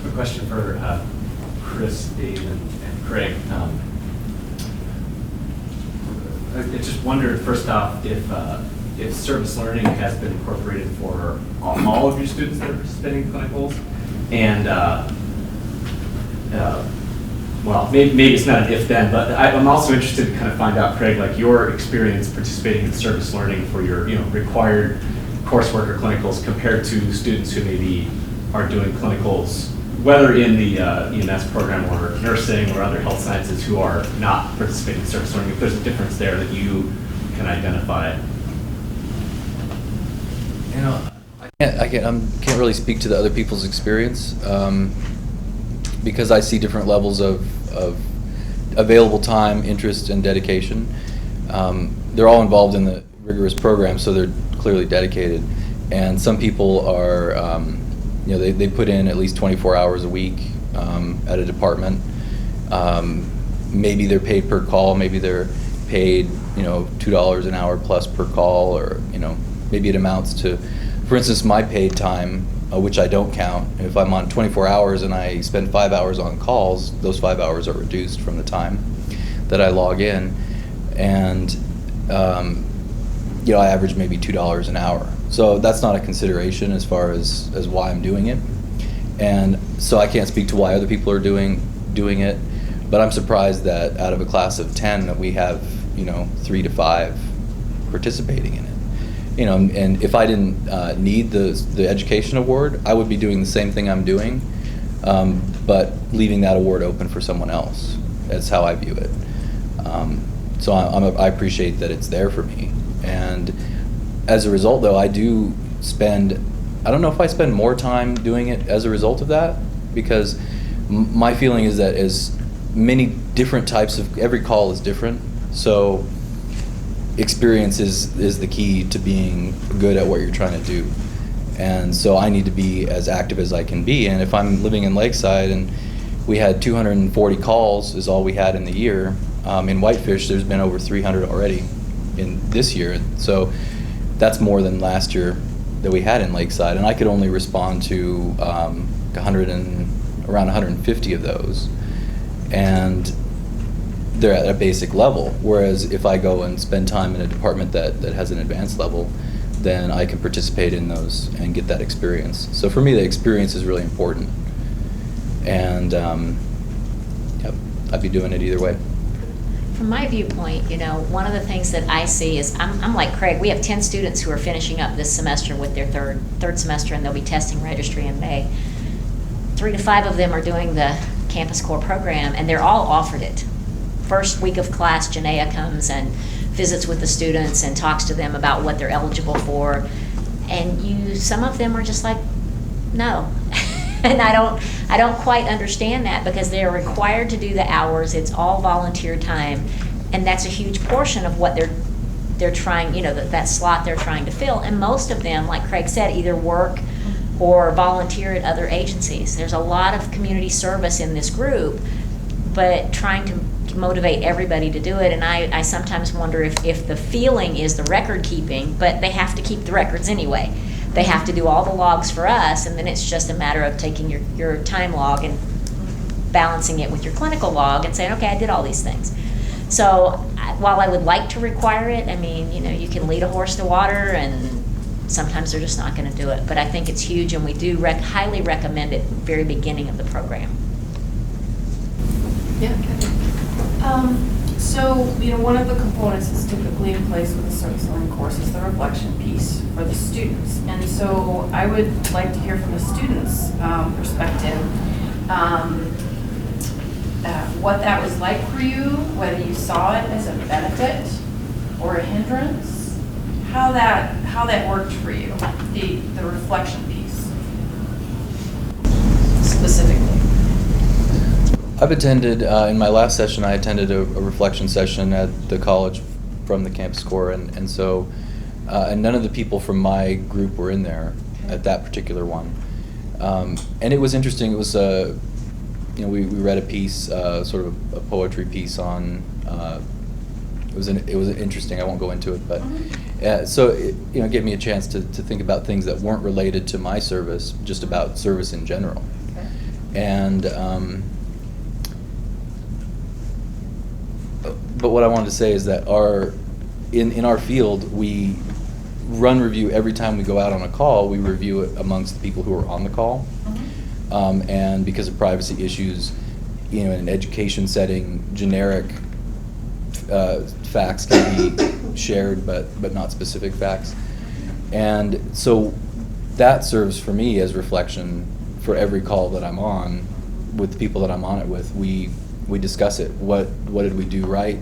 A question for Chris, Dave, and Craig. I just wondered, first off, if service learning has been incorporated for all of your students that are participating in clinicals, and well, maybe it's not an if-then, but I'm also interested to kind of find out, Craig, like your experience participating in service learning for your required coursework or clinicals compared to students who maybe are doing clinicals, whether in the EMS program or nursing or other health sciences, who are not participating in service learning. If there's a difference there that you can identify. I can't really speak to the other people's experience because I see different levels of available time, interest, and dedication. They're all involved in the rigorous program, so they're clearly dedicated. And some people are, they put in at least 24 hours a week at a department. Maybe they're paid per call, maybe they're paid, $2 an hour plus per call, or, maybe it amounts to, for instance, my paid time, which I don't count. If I'm on 24 hours and I spend 5 hours on calls, those 5 hours are reduced from the time that I log in. And I average maybe $2 an hour. So that's not a consideration as far as why I'm doing it. And so I can't speak to why other people are doing it, but I'm surprised that out of a class of 10 that we have, 3 to 5 participating in it. And if I didn't need the education award, I would be doing the same thing I'm doing, but leaving that award open for someone else. That's how I view it. So I appreciate that it's there for me. And as a result, though, I do spend, I don't know if I spend more time doing it as a result of that, because my feeling is that as many different types of, every call is different, so experience is the key to being good at what you're trying to do. And so I need to be as active as I can be. And if I'm living in Lakeside and we had 240 calls is all we had in the year, in Whitefish there's been over 300 already in this year. So that's more than last year that we had in Lakeside, and I could only respond to around 150 of those, and they're at a basic level. Whereas if I go and spend time in a department that has an advanced level, then I can participate in those and get that experience. So for me, the experience is really important, and I'd be doing it either way. From my viewpoint, one of the things that I see is, I'm like Craig, we have 10 students who are finishing up this semester with their third semester, and they'll be testing registry in May. 3 to 5 of them are doing the Campus Core program, and they're all offered it. First week of class, Janaea comes and visits with the students and talks to them about what they're eligible for, and some of them are just like, no. And I don't quite understand that, because they're required to do the hours. It's all volunteer time, and that's a huge portion of what they're trying, that slot they're trying to fill. And most of them, like Craig said, either work or volunteer at other agencies. There's a lot of community service in this group, but trying to motivate everybody to do it. And I sometimes wonder if the feeling is the record keeping, but they have to keep the records anyway. They have to do all the logs for us, and then it's just a matter of taking your time log and balancing it with your clinical log and saying, okay, I did all these things. So while I would like to require it, you can lead a horse to water, and sometimes they're just not going to do it. But I think it's huge, and we do highly recommend it at the very beginning of the program. Yeah, So, one of the components that's typically in place with the service learning course is the reflection piece for the students. And so I would like to hear from the students' perspective, what that was like for you, whether you saw it as a benefit or a hindrance, how that worked for you, the reflection piece specifically. I've attended, in my last session, I attended a reflection session at the college from the Campus Core, and so, and none of the people from my group were in there at that particular one. And it was interesting. It was, we read a piece, sort of a poetry piece on, it was interesting. I won't go into it, but so it gave me a chance to think about things that weren't related to my service, just about service in general. Okay. And but what I wanted to say is that in our field, we run review every time we go out on a call. We review it amongst the people who are on the call. Mm-hmm. And because of privacy issues, in an education setting, generic facts can be shared, but not specific facts. And so that serves for me as reflection for every call that I'm on with the people that I'm on it with. We discuss it. What did we do right?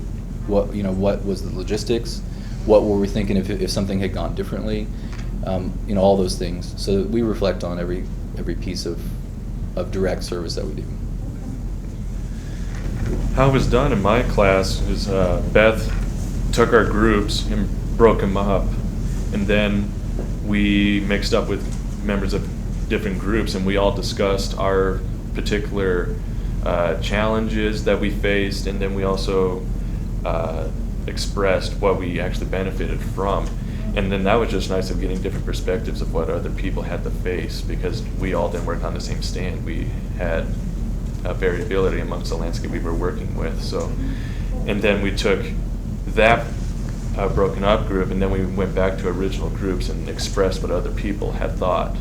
What was the logistics? What were we thinking if something had gone differently? All those things. So we reflect on every piece of direct service that we do. How it was done in my class is Beth took our groups and broke them up, and then we mixed up with members of different groups, and we all discussed our particular challenges that we faced, and then we also expressed what we actually benefited from. And then that was just nice of getting different perspectives of what other people had to face, because we all didn't work on the same stand. We had variability amongst the landscape we were working with. So, and then we took that broken up group, and then we went back to original groups and expressed what other people had thought.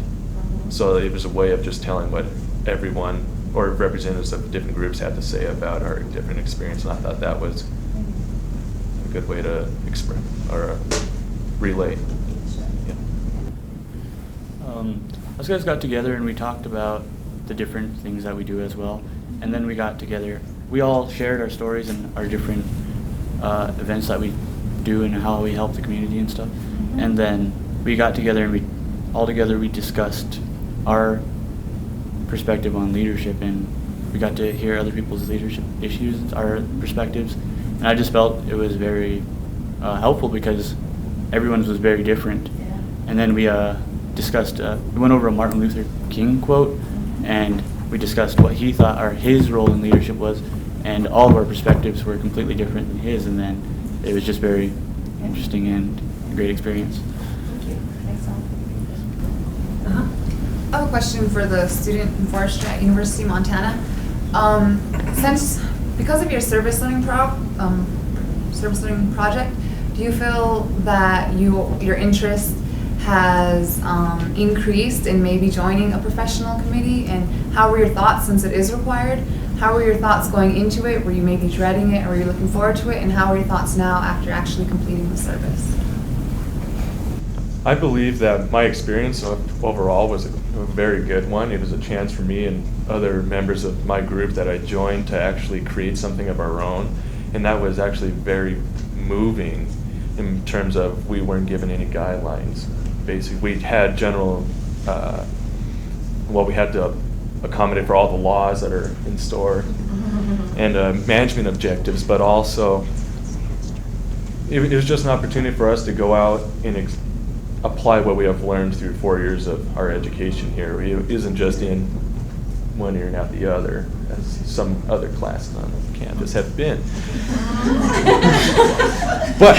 So it was a way of just telling what everyone or representatives of different groups had to say about our different experience, and I thought that was a good way to express or relay. Yeah. Us guys got together and we talked about the different things that we do as well, and then we got together. We all shared our stories and our different events that we do and how we help the community and stuff. And then we got together and we discussed our perspective on leadership, and we got to hear other people's leadership issues, our perspectives, and I just felt it was very helpful because everyone's was very different. Yeah. And then we discussed, we went over a Martin Luther King quote, and we discussed what he thought his role in leadership was, and all of our perspectives were completely different than his, and then it was just very interesting and a great experience. Thank you. Thanks, I have a question for the student in forestry at University of Montana. Because of your service learning project, do you feel that your interest has increased in maybe joining a professional committee? And how were your thoughts, since it is required? How were your thoughts going into it? Were you maybe dreading it, or were you looking forward to it? And how are your thoughts now after actually completing the service? I believe that my experience overall was a very good one. It was a chance for me and other members of my group that I joined to actually create something of our own. And that was actually very moving in terms of we weren't given any guidelines. Basically, we had general, we had to accommodate for all the laws that are in store and management objectives, but also it was just an opportunity for us to go out and apply what we have learned through 4 years of our education here. It isn't just in one ear and out the other, as some other classes on the campus have been. But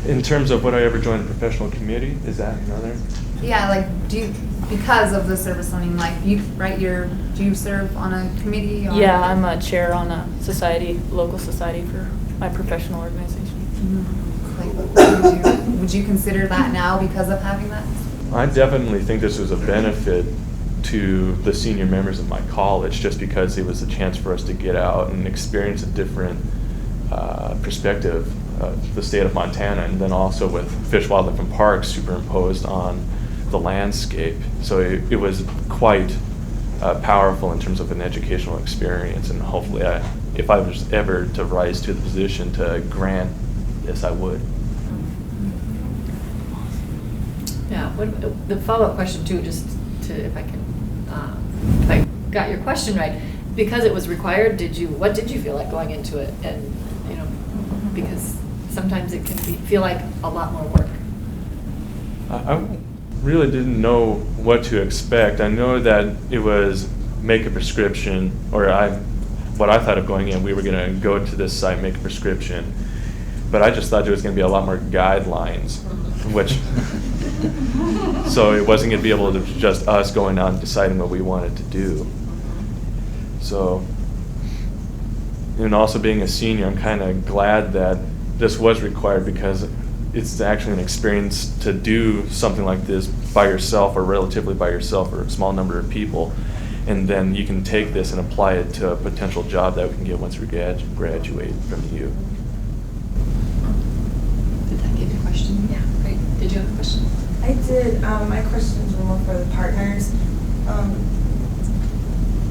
in terms of would I ever join a professional committee, is that another? Yeah, like because of the service learning, like do you serve on a committee? Or Yeah, I'm a chair on a local society for my professional organization. Like, would you consider that now because of having that? I definitely think this was a benefit to the senior members of my college, just because it was a chance for us to get out and experience a different perspective of the state of Montana, and then also with Fish, Wildlife, and Parks superimposed on the landscape. So it was quite powerful in terms of an educational experience, and hopefully if I was ever to rise to the position to grant this, I would. Yeah, the follow-up question too, just to, if I got your question right, because it was required, what did you feel like going into it? And, because sometimes it can feel like a lot more work. I really didn't know what to expect. I know that it was make a prescription, or what I thought of going in, we were going to go to this site, make a prescription, but I just thought there was going to be a lot more guidelines, so it wasn't going to be able to just us going out and deciding what we wanted to do. So, and also being a senior, I'm kind of glad that this was required, because it's actually an experience to do something like this by yourself, or relatively by yourself, or a small number of people, and then you can take this and apply it to a potential job that we can get once we graduate from the U. Did that give you a question? Yeah, great. Did you have a question? I did. My questions were more for the partners.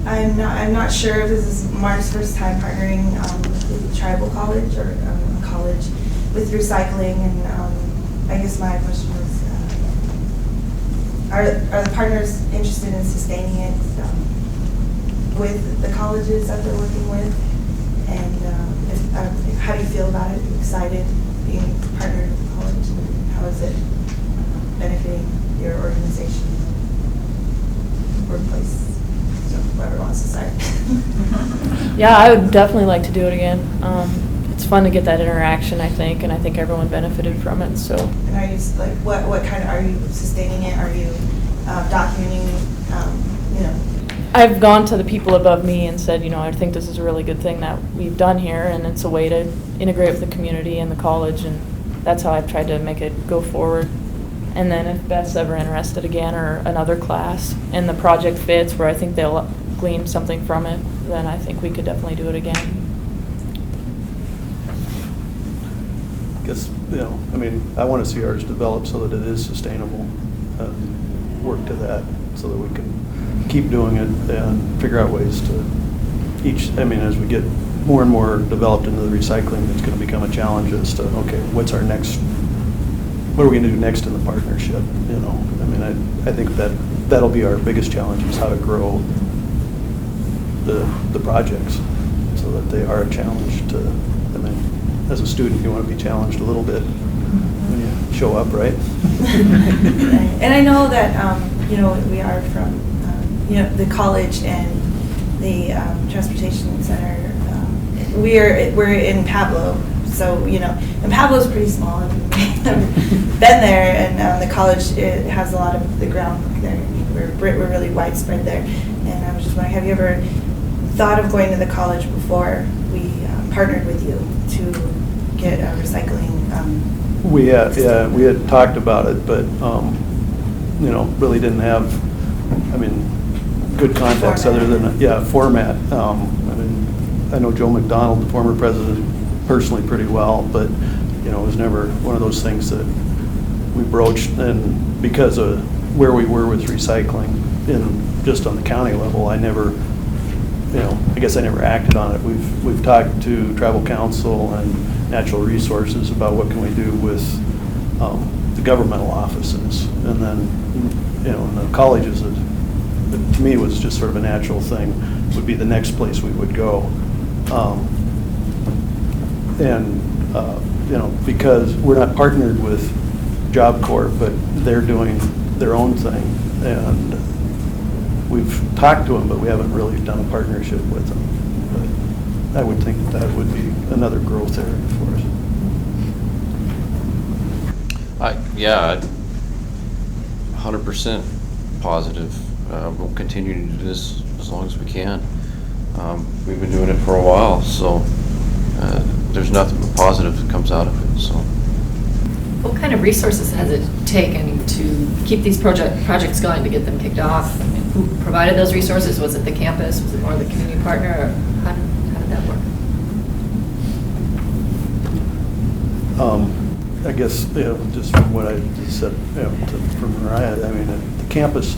I'm not sure if this is Mark's first time partnering with a tribal college or a college with recycling, and I guess my question was, are the partners interested in sustaining it with the colleges that they're working with? And how do you feel about it? Are you excited being partnered with the college? How is it benefiting your organization, workplace? So whoever wants to start. Yeah, I would definitely like to do it again. it's fun to get that interaction, I think, and I think everyone benefited from it, so. And are you, like, what kind of, are you sustaining it? Are you documenting, you know? I've gone to the people above me and said, you know, I think this is a really good thing that we've done here, and it's a way to integrate with the community and the college, and that's how I've tried to make it go forward. And then if Beth's ever interested again, or another class, and the project fits where I think they'll glean something from it, then I think we could definitely do it again. I guess, you know, I mean, I want to see ours develop so that it is sustainable, work to that so that we can keep doing it and figure out ways to I mean, as we get more and more developed into the recycling, it's going to become a challenge as to, okay, what are we going to do next in the partnership, you know? I mean, I think that'll be our biggest challenge, is how to grow the projects so that they are a challenge to, I mean, as a student, you want to be challenged a little bit when you show up, right? And I know that, you know, we are from, you know, the college and the transportation center. We're in Pablo, so, you know, and Pablo's pretty small. I've been there, and the college, it has a lot of the groundwork there. We're really widespread there. And I was just wondering, have you ever thought of going to the college before we partnered with you to get recycling? We had talked about it, but you know, really didn't have, I mean, good contacts other than format. I mean, I know Joe McDonald, the former president, personally pretty well, but you know, it was never one of those things that we broached. And because of where we were with recycling, just on the county level, I never, you know, I guess I never acted on it. We've talked to Tribal Council and Natural Resources about what can we do with the governmental offices, and then, you know, in the colleges, to me, it was just sort of a natural thing, would be the next place we would go. You know, because we're not partnered with Job Corps, but they're doing their own thing, and we've talked to them, but we haven't really done a partnership with them. But I would think that would be another growth area for us. Yeah, 100% positive. We'll continue to do this as long as we can. We've been doing it for a while, so there's nothing but positive that comes out of it. So, What kind of resources has it taken to keep these projects going, to get them kicked off? I mean, who provided those resources? Was it the campus? Was it more the community partner? Or how did that work? I guess, you know, just from what I just said, you know, from Mariah, I mean, the campus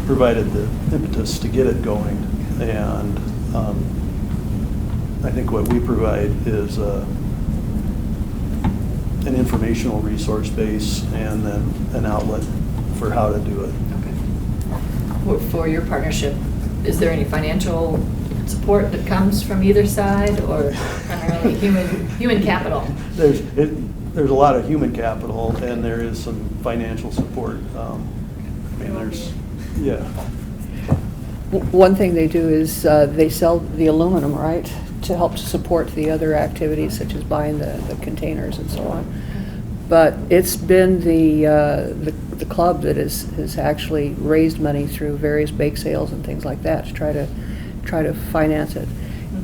provided the impetus to get it going, and I think what we provide is an informational resource base and then an outlet for how to do it. Okay. For your partnership, is there any financial support that comes from either side, or primarily human capital? There's a lot of human capital, and there is some financial support. I mean, One thing they do is they sell the aluminum, right, to help to support the other activities, such as buying the containers and so on. But it's been the club that has actually raised money through various bake sales and things like that to try to finance it.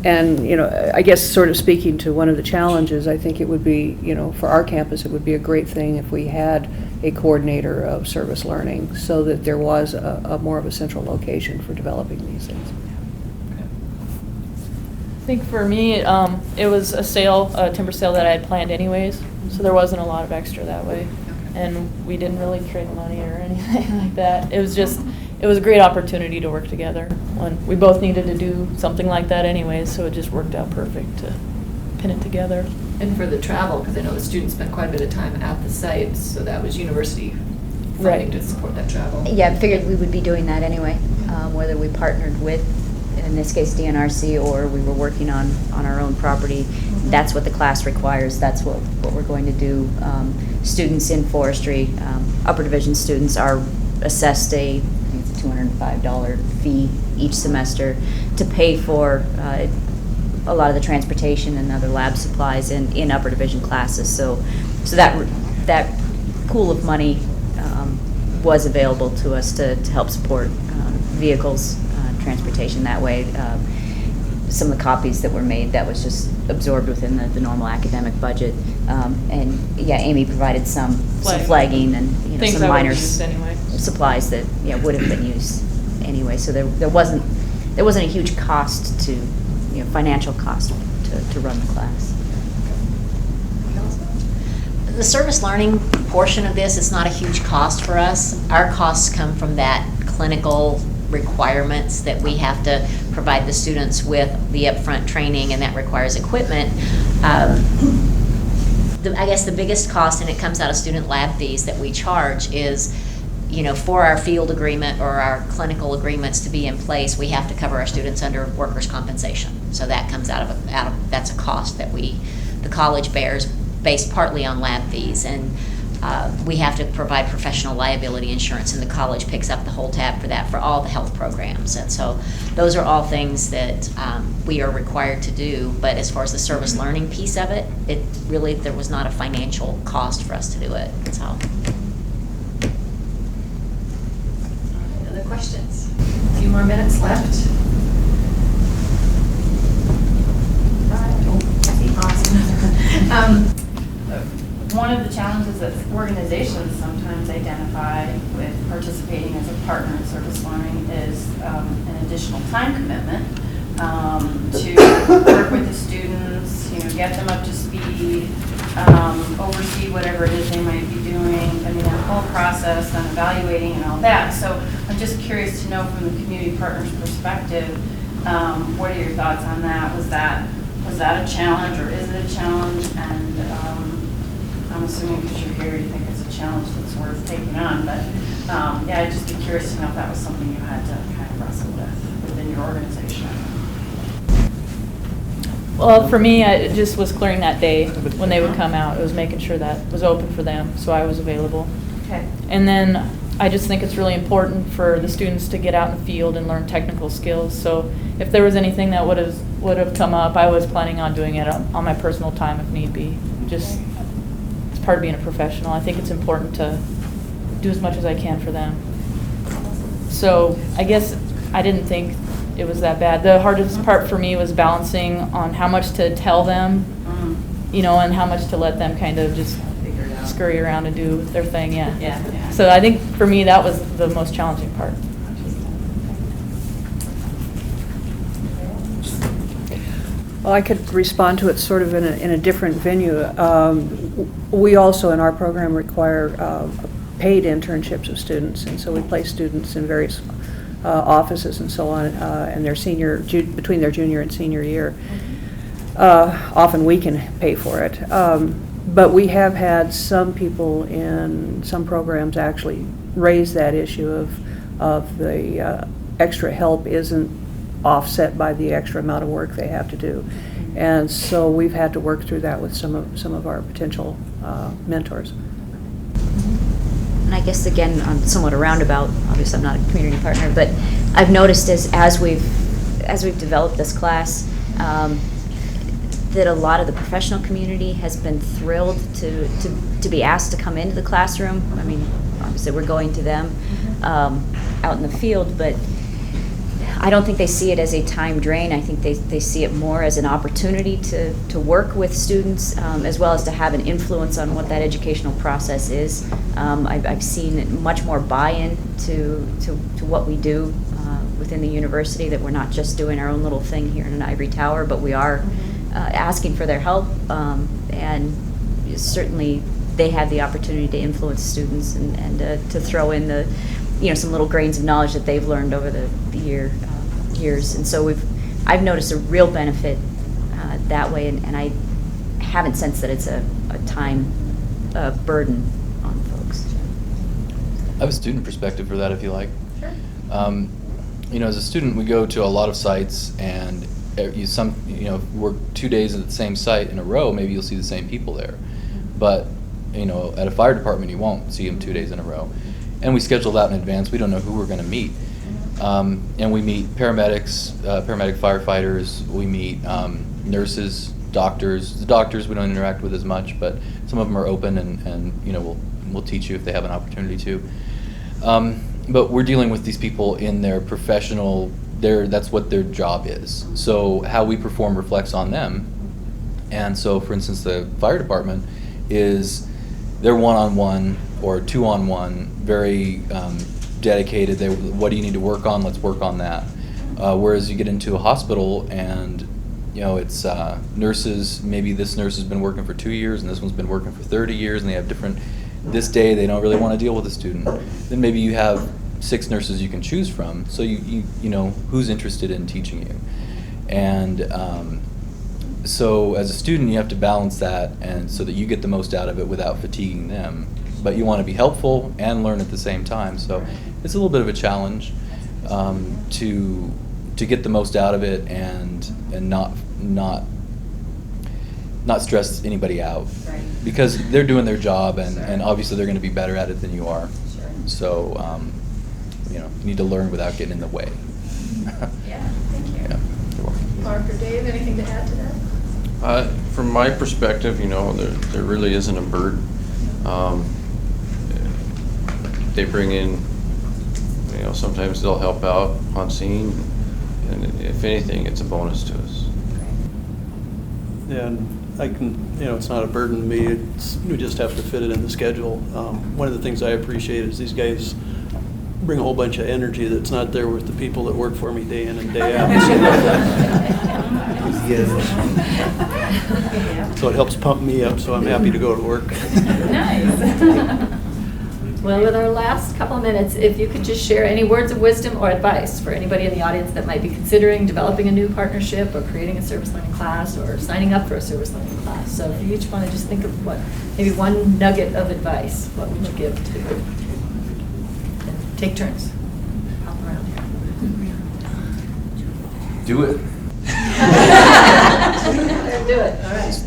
And, you know, I guess sort of speaking to one of the challenges, I think it would be, you know, for our campus, it would be a great thing if we had a coordinator of service learning so that there was a more of a central location for developing these things. I think for me, it was a timber sale that I had planned anyways, so there wasn't a lot of extra that way. And we didn't really trade money or anything like that. It was a great opportunity to work together. We both needed to do something like that anyways, so it just worked out perfect to pin it together. And for the travel, because I know the students spent quite a bit of time at the site, so that was university funding Right. to support that travel. Yeah, I figured we would be doing that anyway, whether we partnered with, in this case, DNRC, or we were working on our own property. That's what the class requires. That's what we're going to do. Students in forestry, upper division students, are assessed I think it's a $205 fee each semester to pay for a lot of the transportation and other lab supplies in upper division classes. So that pool of money was available to us to help support vehicles, transportation that way. Some of the copies that were made, that was just absorbed within the normal academic budget. And yeah, Amy provided some flagging and Things some I minor would've used anyway. supplies that would have been used anyway. So there wasn't a huge cost to financial cost to run the class. The service learning portion of this is not a huge cost for us. Our costs come from that clinical requirements that we have to provide the students with the upfront training, and that requires equipment. I guess the biggest cost, and it comes out of student lab fees that we charge, is for our field agreement or our clinical agreements to be in place, we have to cover our students under workers' compensation. So that comes out of that's a cost that the college bears, based partly on lab fees, and we have to provide professional liability insurance, and the college picks up the whole tab for that for all the health programs. And so those are all things that we are required to do. But as far as the service learning piece of it, there was not a financial cost for us to do it. So. Other questions? A few more minutes left. Awesome. One of the challenges that organizations sometimes identify with participating as a partner in service learning is an additional time commitment to work with the students, get them up to speed, oversee whatever it is they might be doing, the whole process and evaluating and all that. So I'm just curious to know from the community partners' perspective, what are your thoughts on that? Was that a challenge, or is it a challenge? And I'm assuming because you're here, you think it's a challenge that's worth taking on. But I'd just be curious to know if that was something you had to kind of wrestle with within your organization. Well, for me, it just was clearing that day when they would come out. It was making sure that was open for them, so I was available. Okay. And then I just think it's really important for the students to get out in the field and learn technical skills. So if there was anything that would have come up, I was planning on doing it on my personal time if need be. Just it's part of being a professional. I think it's important to do as much as I can for them. So I guess I didn't think it was that bad. The hardest part for me was balancing on how much to tell them, and how much to let them kind of just scurry around and do their thing. Yeah. So I think for me that was the most challenging part. Well, I could respond to it sort of in a different venue. We also in our program require paid internships of students, and so we place students in various offices and so on, and between their junior and senior year. Often we can pay for it. But we have had some people in some programs actually raise that issue of the extra help isn't offset by the extra amount of work they have to do. And so we've had to work through that with some of our potential mentors. And I guess, again, on somewhat a roundabout, obviously I'm not a community partner, but I've noticed as we've developed this class, that a lot of the professional community has been thrilled to be asked to come into the classroom. Obviously we're going to them out in the field, but I don't think they see it as a time drain. I think they see it more as an opportunity to work with students, as well as to have an influence on what that educational process is. I've seen much more buy-in to what we do within the university, that we're not just doing our own little thing here in an ivory tower, but we are asking for their help, and certainly they have the opportunity to influence students and to throw in some little grains of knowledge that they've learned over the years. And so I've noticed a real benefit that way, and I haven't sensed that it's a time burden on folks. I have a student perspective for that, if you like. Sure. As a student, we go to a lot of sites, and work 2 days at the same site in a row. Maybe you'll see the same people there, but at a fire department, you won't see them 2 days in a row. And we schedule that in advance. We don't know who we're going to meet, and we meet paramedics, paramedic firefighters. We meet nurses, doctors. The doctors we don't interact with as much, but some of them are open and we'll teach you if they have an opportunity to. But we're dealing with these people in their professional, that's what their job is. So how we perform reflects on them. And so, for instance, the fire department they're one-on-one or two-on-one, very dedicated. What do you need to work on? Let's work on that. Whereas you get into a hospital and it's nurses, maybe this nurse has been working for 2 years and this one's been working for 30 years and they have this day they don't really want to deal with a student. Then maybe you have 6 nurses you can choose from, so you know who's interested in teaching you. And so as a student you have to balance that and so that you get the most out of it without fatiguing them. But you want to be helpful and learn at the same time. So it's a little bit of a challenge to get the most out of it and not stress anybody out. Right. Because they're doing their job and obviously they're going to be better at it than you are. Sure. So you need to learn without getting in the way. Yeah, thank you. Yeah, you're welcome. Mark or Dave, anything to add to that? From my perspective, there really isn't a burden. They bring in, sometimes they'll help out on scene, and if anything, it's a bonus to us. Yeah, and it's not a burden to me. We just have to fit it in the schedule. One of the things I appreciate is these guys bring a whole bunch of energy that's not there with the people that work for me day in and day out. So it helps pump me up, so I'm happy to go to work. Nice. Well, with our last couple of minutes, if you could just share any words of wisdom or advice for anybody in the audience that might be considering developing a new partnership or creating a service learning class or signing up for a service learning class. So if you each want to just think of maybe one nugget of advice, what would you give to take turns? Hop around here. Do it. Do it. All right.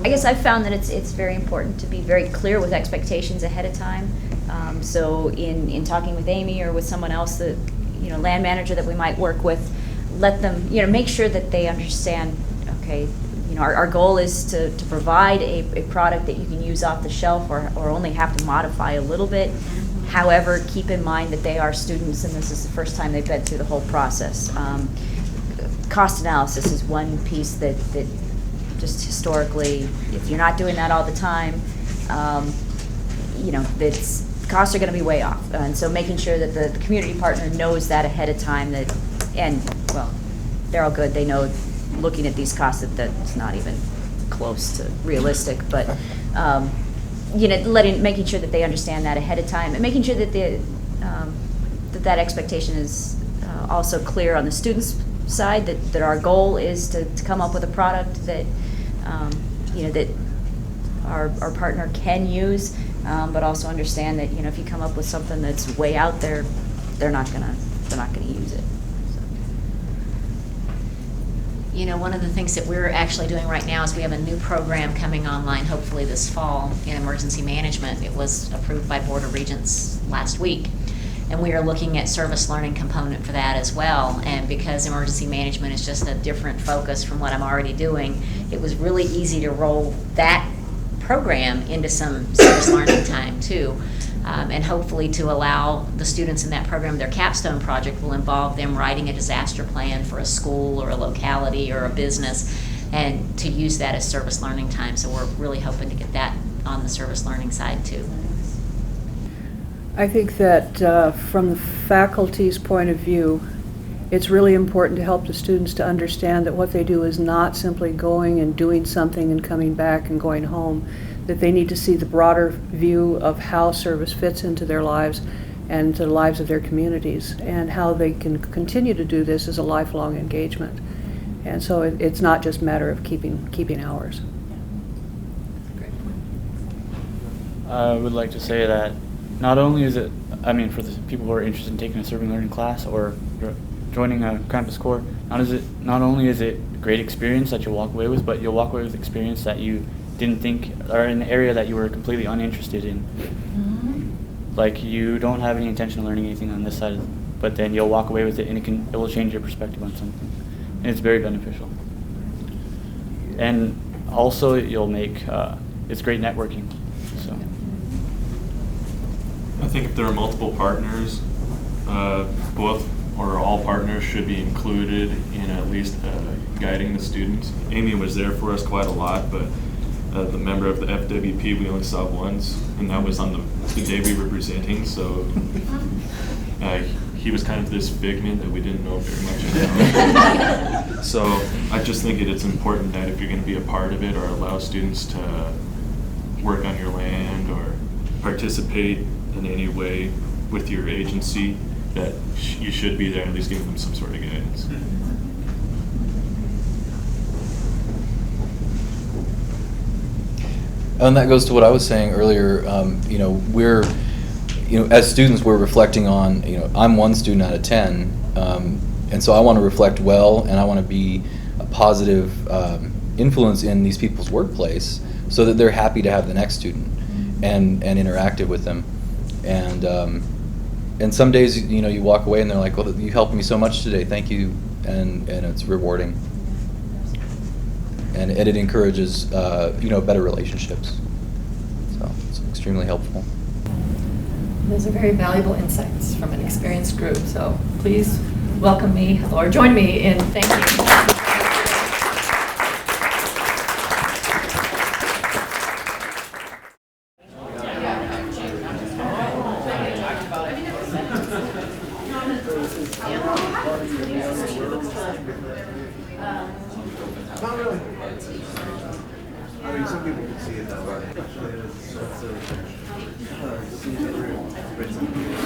I guess I've found that it's very important to be very clear with expectations ahead of time. So in talking with Amy or with someone else, that land manager that we might work with, let them make sure that they understand. Okay, our goal is to provide a product that you can use off the shelf or only have to modify a little bit. However, keep in mind that they are students and this is the first time they've been through the whole process. Cost analysis is one piece that just historically, if you're not doing that all the time, costs are going to be way off. And so making sure that the community partner knows that ahead of time they're all good. They know looking at these costs that's not even close to realistic, but making sure that they understand that ahead of time and making sure that that expectation is also clear on the students' side, that our goal is to come up with a product that that our partner can use, but also understand that if you come up with something that's way out there, they're not gonna use it. One of the things that we're actually doing right now is we have a new program coming online hopefully this fall in emergency management. It was approved by Board of Regents last week. And we are looking at service learning component for that as well. And because emergency management is just a different focus from what I'm already doing, it was really easy to roll that program into some service learning time too. And hopefully to allow the students in that program, their capstone project will involve them writing a disaster plan for a school or a locality or a business and to use that as service learning time. So we're really hoping to get that on the service learning side too. I think that from the faculty's point of view, it's really important to help the students to understand that what they do is not simply going and doing something and coming back and going home, that they need to see the broader view of how service fits into their lives and to the lives of their communities and how they can continue to do this as a lifelong engagement. And so it's not just a matter of keeping hours. I would like to say that not only is it, for the people who are interested in taking a serving learning class or joining a campus corps, not only is it a great experience that you'll walk away with, but you'll walk away with experience that you didn't think, or in an area that you were completely uninterested in. Mm-hmm. Like you don't have any intention of learning anything on this side, but then you'll walk away with it and it will change your perspective on something. And it's very beneficial. And also, you'll make, it's great networking, so. I think if there are multiple partners, both or all partners should be included in at least guiding the students. Amy was there for us quite a lot, but the member of the FWP we only saw once, and that was on the day we were presenting, so he was kind of this figment that we didn't know very much about. So I just think it's important that if you're going to be a part of it or allow students to work on your land or participate in any way with your agency, that you should be there at least giving them some sort of guidance. And that goes to what I was saying earlier. You know, as students, we're reflecting on, I'm one student out of 10, and so I want to reflect well, and I want to be a positive influence in these people's workplace so that they're happy to have the next student and interactive with them. And some days, you walk away and they're like, well, you helped me so much today, thank you, and it's rewarding. And it encourages, better relationships. So it's extremely helpful. Those are very valuable insights from an experienced group, so please welcome me or join me in thanking you. Not really. I mean, some people can see it that way. Actually, it's